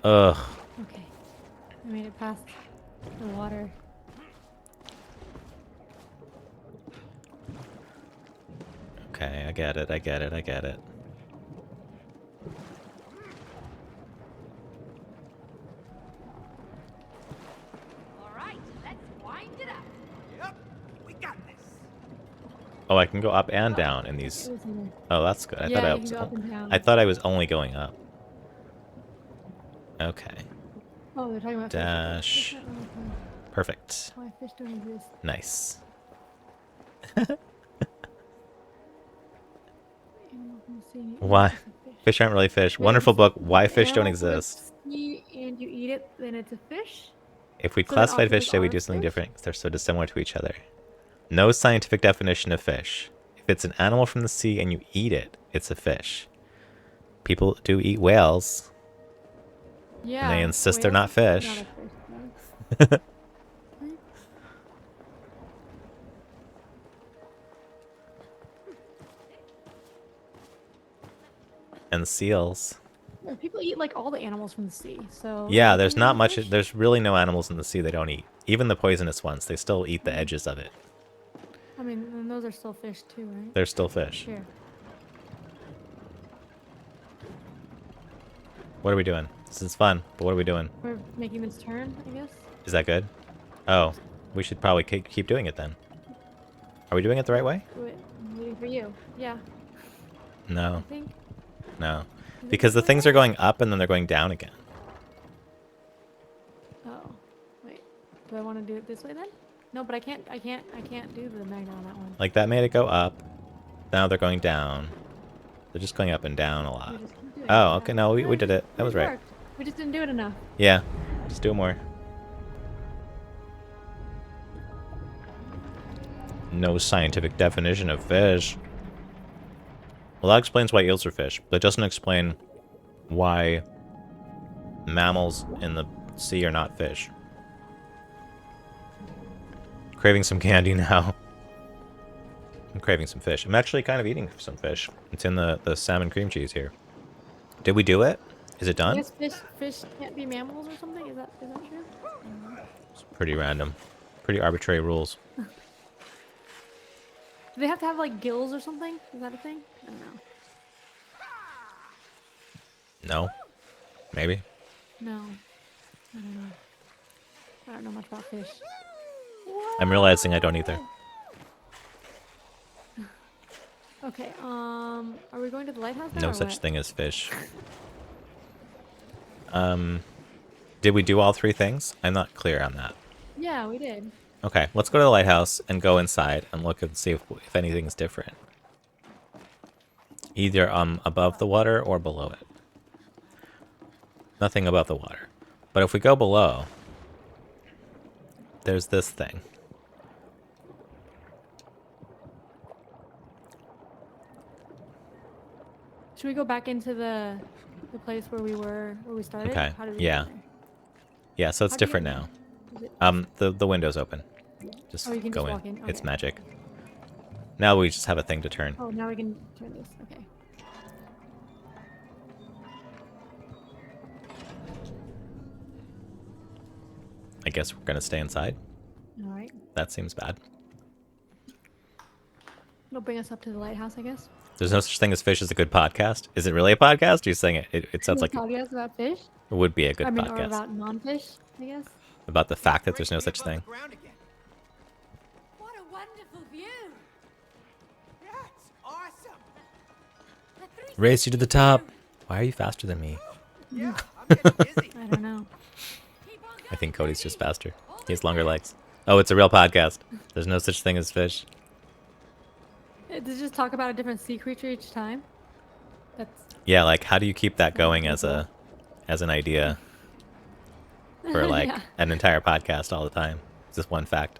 Ugh. Okay. I made it past the water. Okay, I get it, I get it, I get it. All right, let's wind it up. Yep, we got this. Oh, I can go up and down in these. It was in Oh, that's good. I Yeah, thought I you was. can go up and down. I thought I was only going up. Okay. Oh, they're talking about Dash. Fish. That's not really cool. Perfect. Why fish don't exist? Nice. Animal from the sea, Why? animal from the fish. Fish aren't really fish. Wait, Wonderful book. if Why an fish don't animal from the exist. sea and you eat it, then it's a fish? If we So then classified fish octopus today, we are do something fish? different because they're so dissimilar to each other. No scientific definition of fish. If it's an animal from the sea and you eat it, it's a fish. People do eat whales. Yeah. they insist they're whales not are fish. Not a fish, no. And seals. Yeah, people eat like all the animals from the sea, so. Yeah, I there's think not they're much. fish. There's really no animals in the sea they don't eat. Even the poisonous ones, they still eat the edges of it. I mean, and those are still fish too, right? They're still fish. Sure. What are we doing? This is fun, but what are we doing? We're making this turn, I guess. Is that good? Oh, we should probably keep doing it then. Are we doing it the right way? Wait, I'm waiting for you. Yeah, No, I think. no. Is it Because the this things way? are going up and then they're going down again. Oh, wait. Do I want to do it this way then? No, but I can't do the magnet on that one. Like that made it go up. Now they're going down. They're just going up and down a We lot. just keep doing it. Oh, okay. No, we Yeah, did it. That was right. worked. We just didn't do it enough. Yeah. Just do more. No scientific definition of fish. Well, that explains why eels are fish, but it doesn't explain why mammals in the sea are not fish. Craving some candy now. I'm craving some fish. I'm actually kind of eating some fish. It's in the salmon cream cheese here. Did we do it? Is it I done? guess fish can't be mammals or something. Is that true? It's pretty random. Pretty arbitrary rules. Do they have to have like gills or something? Is that a thing? I don't know. No? Maybe? No. I don't know. I don't know much about fish. I'm realizing I don't either. Okay, are we going to the lighthouse now No or such what? thing as fish. Did we do all three things? I'm not clear on that. Yeah, we did. Okay, let's go to the lighthouse and go inside and look and see if anything's different. Either above the water or below it. Nothing above the water. But if we go below, there's this thing. Should we go back into the place where we started? Okay, How did we yeah. get there? Yeah, so it's How'd you get different in now. there? Is it- The window's open. Just Oh, you can go just in. walk in? It's Okay. magic. Now we just have a thing to turn. Oh, now we can turn this. Okay. I guess we're gonna stay inside. All right. That seems bad. It'll bring us up to the lighthouse, I guess. There's no such thing as fish as a good podcast. Is it really a podcast? You're saying it sounds like it Podcast about fish. would be a good Or podcast. about non-fish, I guess. About the fact that Great there's to no be such above thing. the ground again. What a wonderful view! Yeah, it's awesome. The 360 Race you to the top. view. Why are you faster than me? Yeah, I'm getting dizzy. I don't know. Keep on I think going, Cody's just Cody. faster. Hold He has it longer there. legs. Oh, it's a real podcast. There's no such thing as fish. Does it just talk about a different sea creature each time? That's Yeah, like how do you keep that going as an idea for like Yeah. an entire podcast all the time? It's just one fact.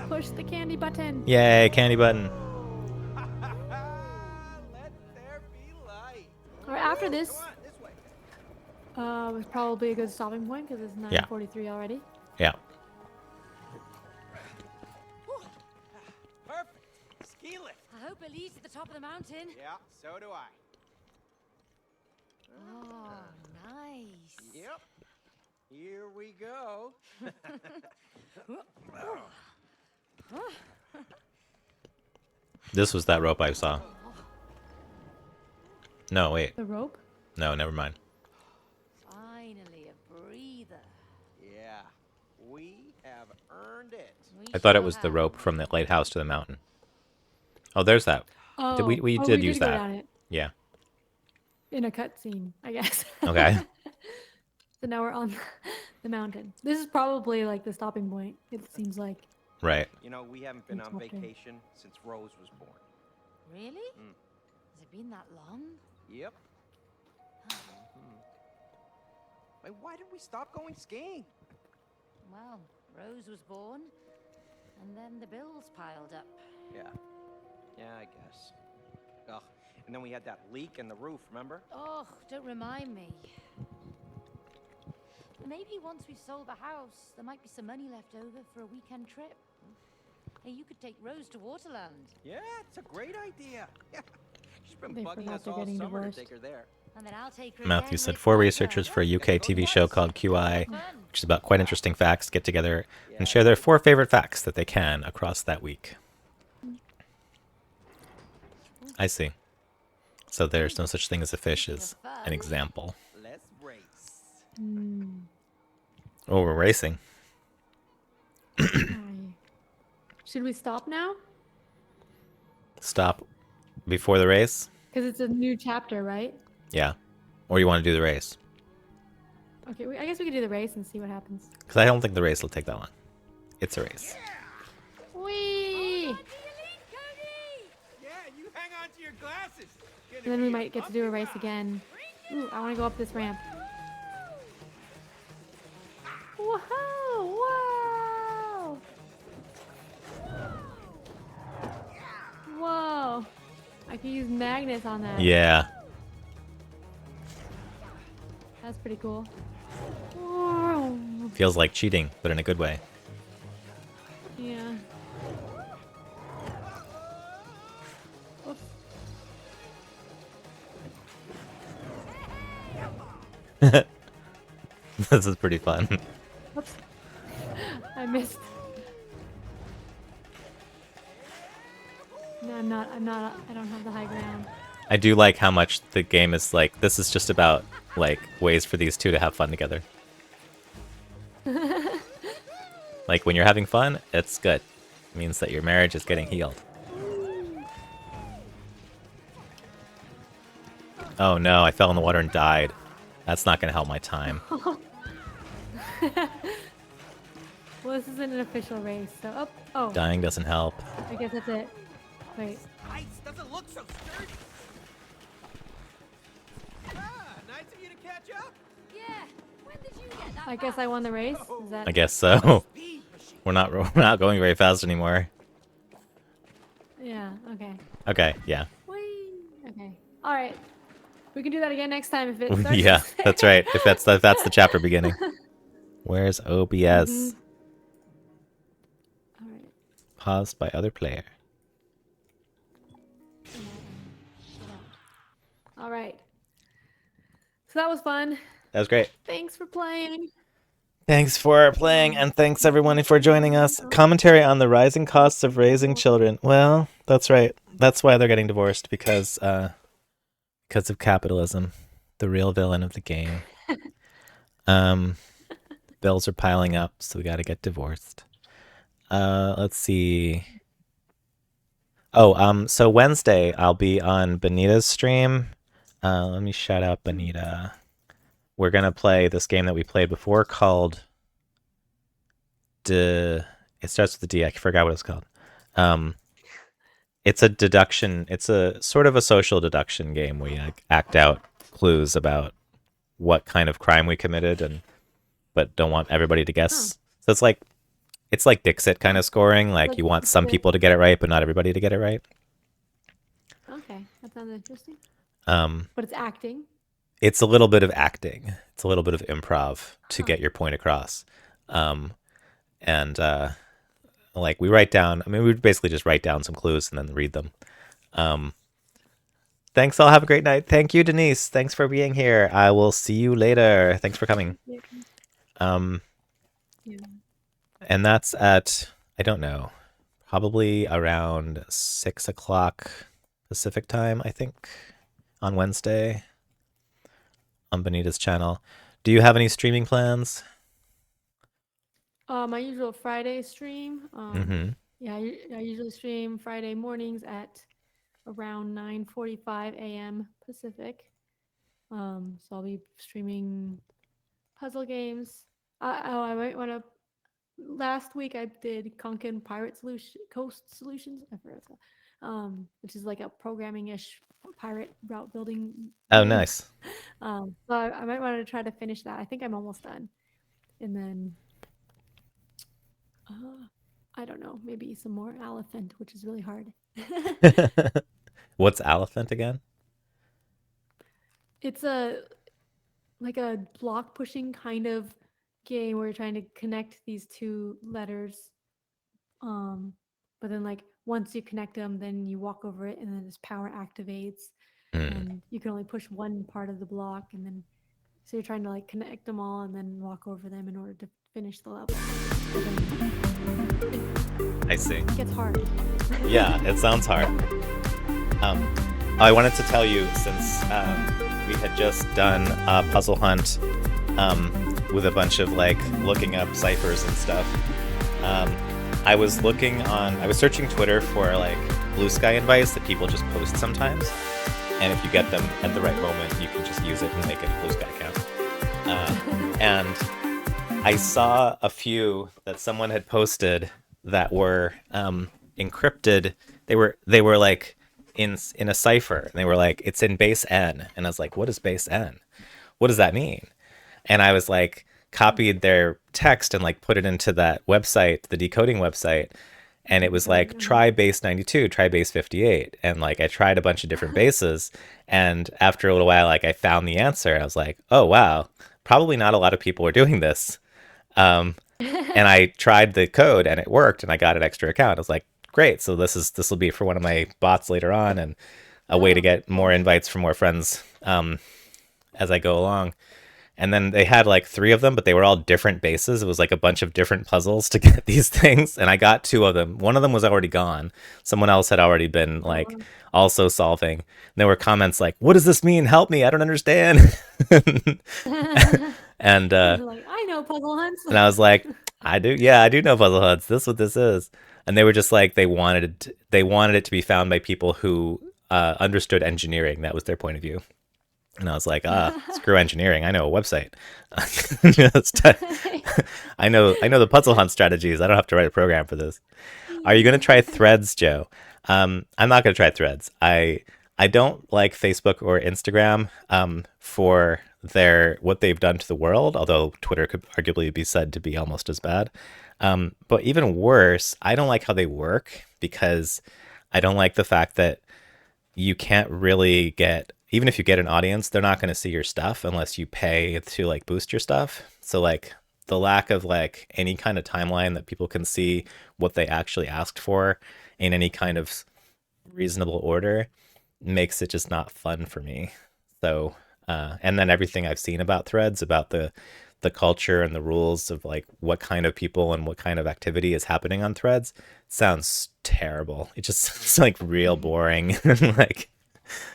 Push the candy button. Yay, candy button. Let there be light. All right, after this, Come on, this way. was probably a good stopping point because it's Yeah. 9:43 already. Yeah. Perfect. Ski lift. I hope it leads to the top of the mountain. Yeah, so do I. Oh, nice. Yep. Here we go. This was that rope I saw. No, wait. The rope. No, never mind. Finally, a breather. Yeah, we have earned it. We I thought it sure was the have. rope from the lighthouse to the mountain. Oh, there's that. Oh, we oh, did use go that. down it Yeah. in a cutscene, I guess. Okay. So now we're on the mountain. This is probably like the stopping point. It seems like. Right. You know, we haven't been It's on okay. vacation since Rose was born. Really? Mm. Has it been that long? Yep. Wait, why did we stop going skiing? Well, Rose was born, and then the bills piled up. Yeah. Yeah, I guess. Ugh. And then we had that leak in the roof, remember? Oh, don't remind me. Maybe once we've sold the house, there might be some money left over for a weekend trip. Hey, you could take Rose to Waterland, Yeah, it's a great idea. Yeah. She's been They bugging forgot us they're all getting summer divorced. to take her there. and then I'll take her Matthew again said with 4 Papa. researchers for a UK TV show called QI, Fun. which is about quite interesting facts, get together Yeah. and share their 4 favorite facts that they can across that week. I see. So there's no such thing as a fish as an example. Let's race. Hmm. Oh, we're racing. Should we stop now? Stop before the race? Because it's a new chapter, right? Yeah. Or you want to do the race? Okay, I guess we could do the race and see what happens. Because I don't think the race will take that long. It's a race. Whee! Yeah, you hang on to your glasses. Gonna And then we be might get to do a bumpy race ride. again. Ooh, I want to go up this ramp. Whoa! Whoa! Whoa! I can use magnets on that. Yeah. That's pretty cool. Whoa! Feels like cheating, but in a good way. Yeah. Oops. This is pretty fun. Oops. I missed. No, I'm not. I don't have the high ground. I do like how much the game is like, this is just about, like, ways for these two to have fun together. Like, when you're having fun, it's good. It means that your marriage is getting healed. Oh no, I fell in the water and died. That's not gonna help my time. Well, this isn't an official race, so oh, Dying doesn't help. I guess that's it. Wait, Ice doesn't look so sturdy. Ah, nice of you to catch up. Yeah. When did you get that? I guess I won the race. Is that? I guess so. Speed machine. We're not going very fast anymore. Yeah. Okay. Okay, yeah. Whee! Okay. All right. We can do that again next time if it starts. Yeah, that's right. If that's the chapter beginning. Where's OBS? All right. Paused by other player. All right. So that was fun. That was great. Thanks for playing. Thanks for playing, and thanks everyone for joining us. Commentary on the rising costs of raising children. Well, that's right. That's why they're getting divorced, because of capitalism, the real villain of the game. Bills are piling up, so we got to get divorced. Let's see. Oh, so Wednesday I'll be on Benita's stream. Let me shout out Benita. We're gonna play this game that we played before called it starts with a D. I forgot what it's called. It's a deduction. It's a sort of a social deduction game. We act out clues about what kind of crime we committed, but don't want everybody to guess. So it's like Dixit kind of scoring. Like you want some people to get it right, but not everybody to get it right. Okay, that sounds interesting. But it's acting. It's a little bit of acting. It's a little bit of improv to get your point across. Like we write down, I mean, we basically just write down some clues and then read them. Thanks, all. Have a great night. Thank you, Denise. Thanks for being here. I will see you later. Thanks for coming. Yeah. And that's at, I don't know, probably around 6 o'clock Pacific time, I think, on Wednesday on Benita's channel. Do you have any streaming plans? My usual Friday stream. Yeah, I usually stream Friday mornings at around 9:45 a.m. Pacific. So I'll be streaming puzzle games. I might want to. Last week I did Konkin Pirate Coast Solutions. I forgot what it's called. Which is like a programming-ish pirate route building. Oh, game. nice. So I might want to try to finish that. I think I'm almost done, and then I don't know, maybe some more Elephant, which is really hard. What's Elephant again? It's like a block pushing kind of game where you're trying to connect these two letters. But then like once you connect them, then you walk over it and then this power activates. And you can only push one part of the block, and then so you're trying to like connect them all and then walk over them in order to finish the level. I see. It gets hard. Yeah, it sounds hard. I wanted to tell you, since we had just done a puzzle hunt with a bunch of like looking up ciphers and stuff. I was searching Twitter for like Blue Sky invites that people just post sometimes. And if you get them at the right moment, you can just use it and make it a Blue Sky account. And I saw a few that someone had posted that were encrypted. They were like in a cipher. They were like it's in base n, and I was like, what is base n? What does that mean? And I was like copied their text and like put it into that website, the decoding website, and it was like try base 92, try base 58, and like I tried a bunch of different bases, and after a little while like I found the answer. I was like, oh wow, probably not a lot of people are doing this. And I tried the code and it worked, and I got an extra account. I was like, great, so this will be for one of my bots later on, and a way to get more invites from more friends as I go along. And then they had like three of them, but they were all different bases. It was like a bunch of different puzzles to get these things, and I got two of them. One of them was already gone. Someone else had already been like also solving. And there were comments like, what does this mean? Help me, I don't understand. And You're like, I know puzzle hunts. and I was like, I do, yeah, I do know puzzle hunts. This is what this is. And they were just like, they wanted it to be found by people who understood engineering. That was their point of view. And I was like, screw engineering. I know a website. I know the puzzle hunt strategies. I don't have to write a program for this. Are you going to try Threads, Joe? I'm not going to try Threads. I don't like Facebook or Instagram for what they've done to the world, although Twitter could arguably be said to be almost as bad. But even worse, I don't like how they work, because I don't like the fact that you can't really get, even if you get an audience, they're not going to see your stuff unless you pay to like boost your stuff. So like the lack of like any kind of timeline that people can see what they actually asked for in any kind of reasonable order makes it just not fun for me. So and then everything I've seen about Threads, about the culture and the rules of like what kind of people and what kind of activity is happening on Threads sounds terrible. It just sounds like real boring. Like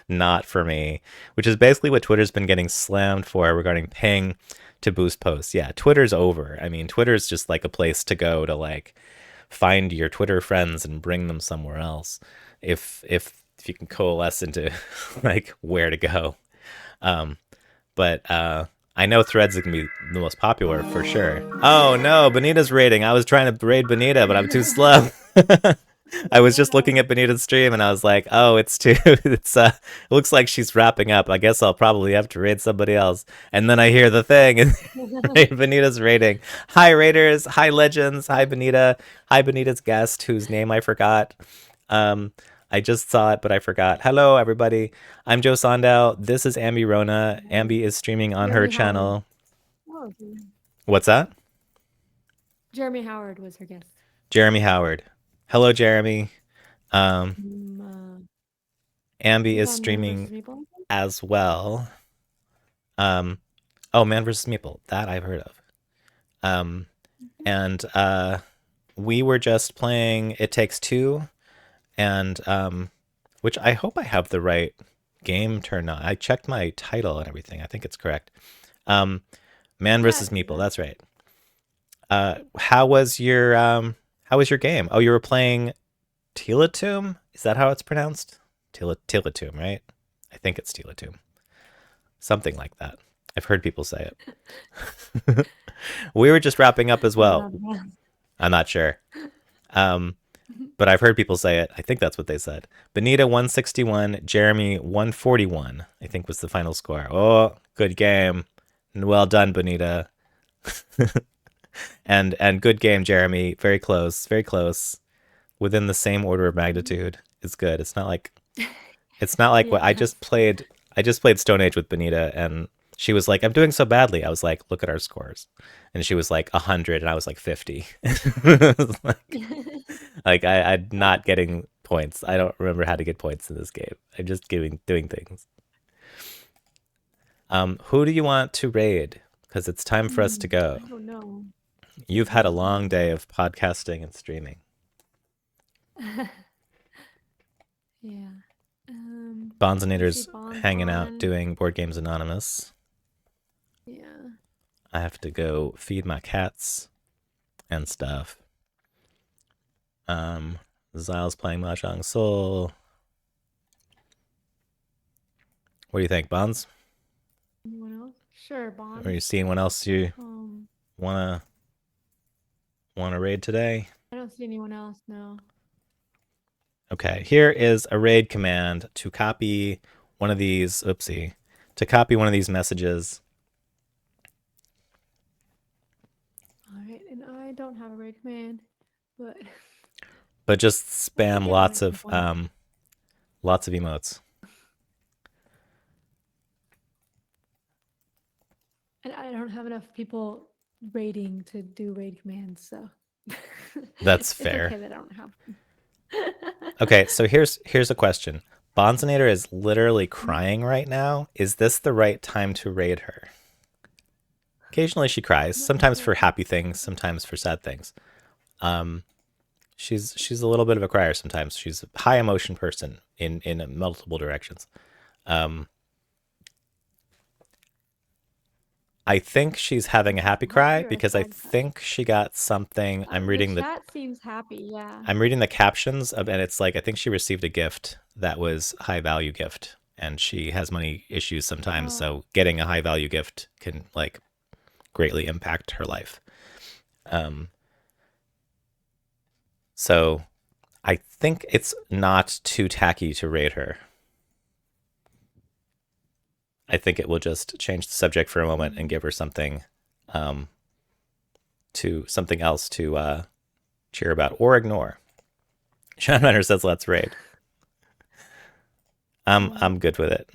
not for me, which is basically what Twitter's been getting slammed for regarding paying to boost posts. Yeah, Twitter's over. I mean, Twitter's just like a place to go to like find your Twitter friends and bring them somewhere else if you can coalesce into like where to go. But I know Threads is gonna be the most popular for sure. Oh no, Benita's raiding. I was trying to raid Benita, but I'm too slow. I was just looking at Benita's stream and I was like, oh, it looks like she's wrapping up. I guess I'll probably have to raid somebody else. And then I hear the thing and Benita's raiding. Hi raiders, hi legends, hi Benita, hi Benita's guest whose name I forgot. I just saw it, but I forgot. Hello, everybody. I'm Joe Sondow. This is Ambi Rona. Ambi is streaming on her Jeremy channel. Howard. Oh, What's that? Jeremy Howard was her guest. Jeremy Howard. Hello, Jeremy. Ambi He's is on Man streaming vs. Meeple. as well. Oh, Man vs. Meeple. That I've heard of. And we were just playing It Takes Two, and which I hope I have the right game turned on. I checked my title and everything. I think it's correct. Man vs. Meeple. That's right. How was your game? Oh, you were playing Tealatum? Is that how it's pronounced? Tealatum, right? I think it's Tealatum. Something like that. I've heard people say it. We were just wrapping up as well. I'm not sure. But I've heard people say it. I think that's what they said. Benita 161, Jeremy 141, I think was the final score. Oh, good game. Well done, Benita. And good game, Jeremy. Very close, very close. Within the same order of magnitude. It's good. It's not like what I just played. I just played Stone Age with Benita, and she was like, I'm doing so badly. I was like, look at our scores. And she was like 100, and I was like 50. Like I'm not getting points. I don't remember how to get points in this game. I'm just doing things. Who do you want to raid? Because it's time for us to go. I don't know. You've had a long day of podcasting and streaming. Yeah. Bonzinator's Bonzon. hanging out doing Board Games Anonymous. Yeah. I have to go feed my cats and stuff. Zyle's playing Mahjong Soul. What do you think, Bonds? Anyone else? Sure, Bond. Are you seeing what else you Um, wanna raid today? I don't see anyone else. No. Okay, here is a raid command to copy one of these. Oopsie, to copy one of these messages. All right, and I don't have a raid command, but But just spam get one lots at of some point. emotes. and I don't have enough people raiding to do raid commands, so That's it's fair. okay that I don't have them. Okay, so here's a question. Bonzinator is literally crying right now. Is this the right time to raid her? Occasionally she cries, sometimes for happy things, sometimes for sad things. She's a little bit of a crier sometimes. She's a high emotion person in multiple directions. I think she's having a happy cry Happy or because I sad cry? think she got something. I'm reading the chat seems happy. Yeah. I'm reading the captions of, and it's like, I think she received a gift that was high value gift, and she has money issues sometimes. So getting a high value gift can like greatly impact her life. So I think it's not too tacky to raid her. I think it will just change the subject for a moment and give her something, to something else to cheer about or ignore. Sean Menor says, "Let's raid." I'm good with it.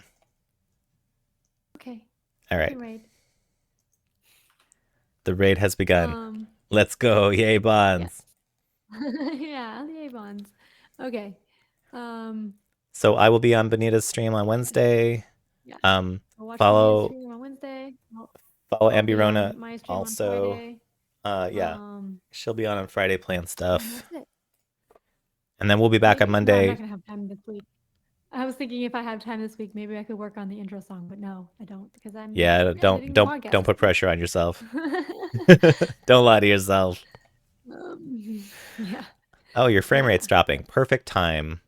Okay. All right, Raid. the raid has begun. Let's go, yay bonds. Yeah, yay bonds. Okay. So I will be on Benita's stream on Wednesday. Yeah. Follow stream on Wednesday. follow I'll be on Ambirona my stream also. on Friday. Yeah, she'll be on Friday playing stuff, That's it. and then we'll be back on No, I'm Monday. not gonna have time this week. I was thinking if I had time this week, maybe I could work on the intro song, but no, I don't because I'm Yeah, editing the don't podcast. put pressure on yourself. Don't lie to yourself. Yeah. Oh, your frame rate's dropping. Perfect time.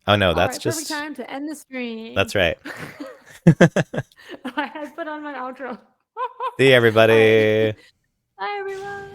Oh no, that's All right, just perfect time to end the stream. That's right. I had put on my outro. See you, everybody. Bye, everyone.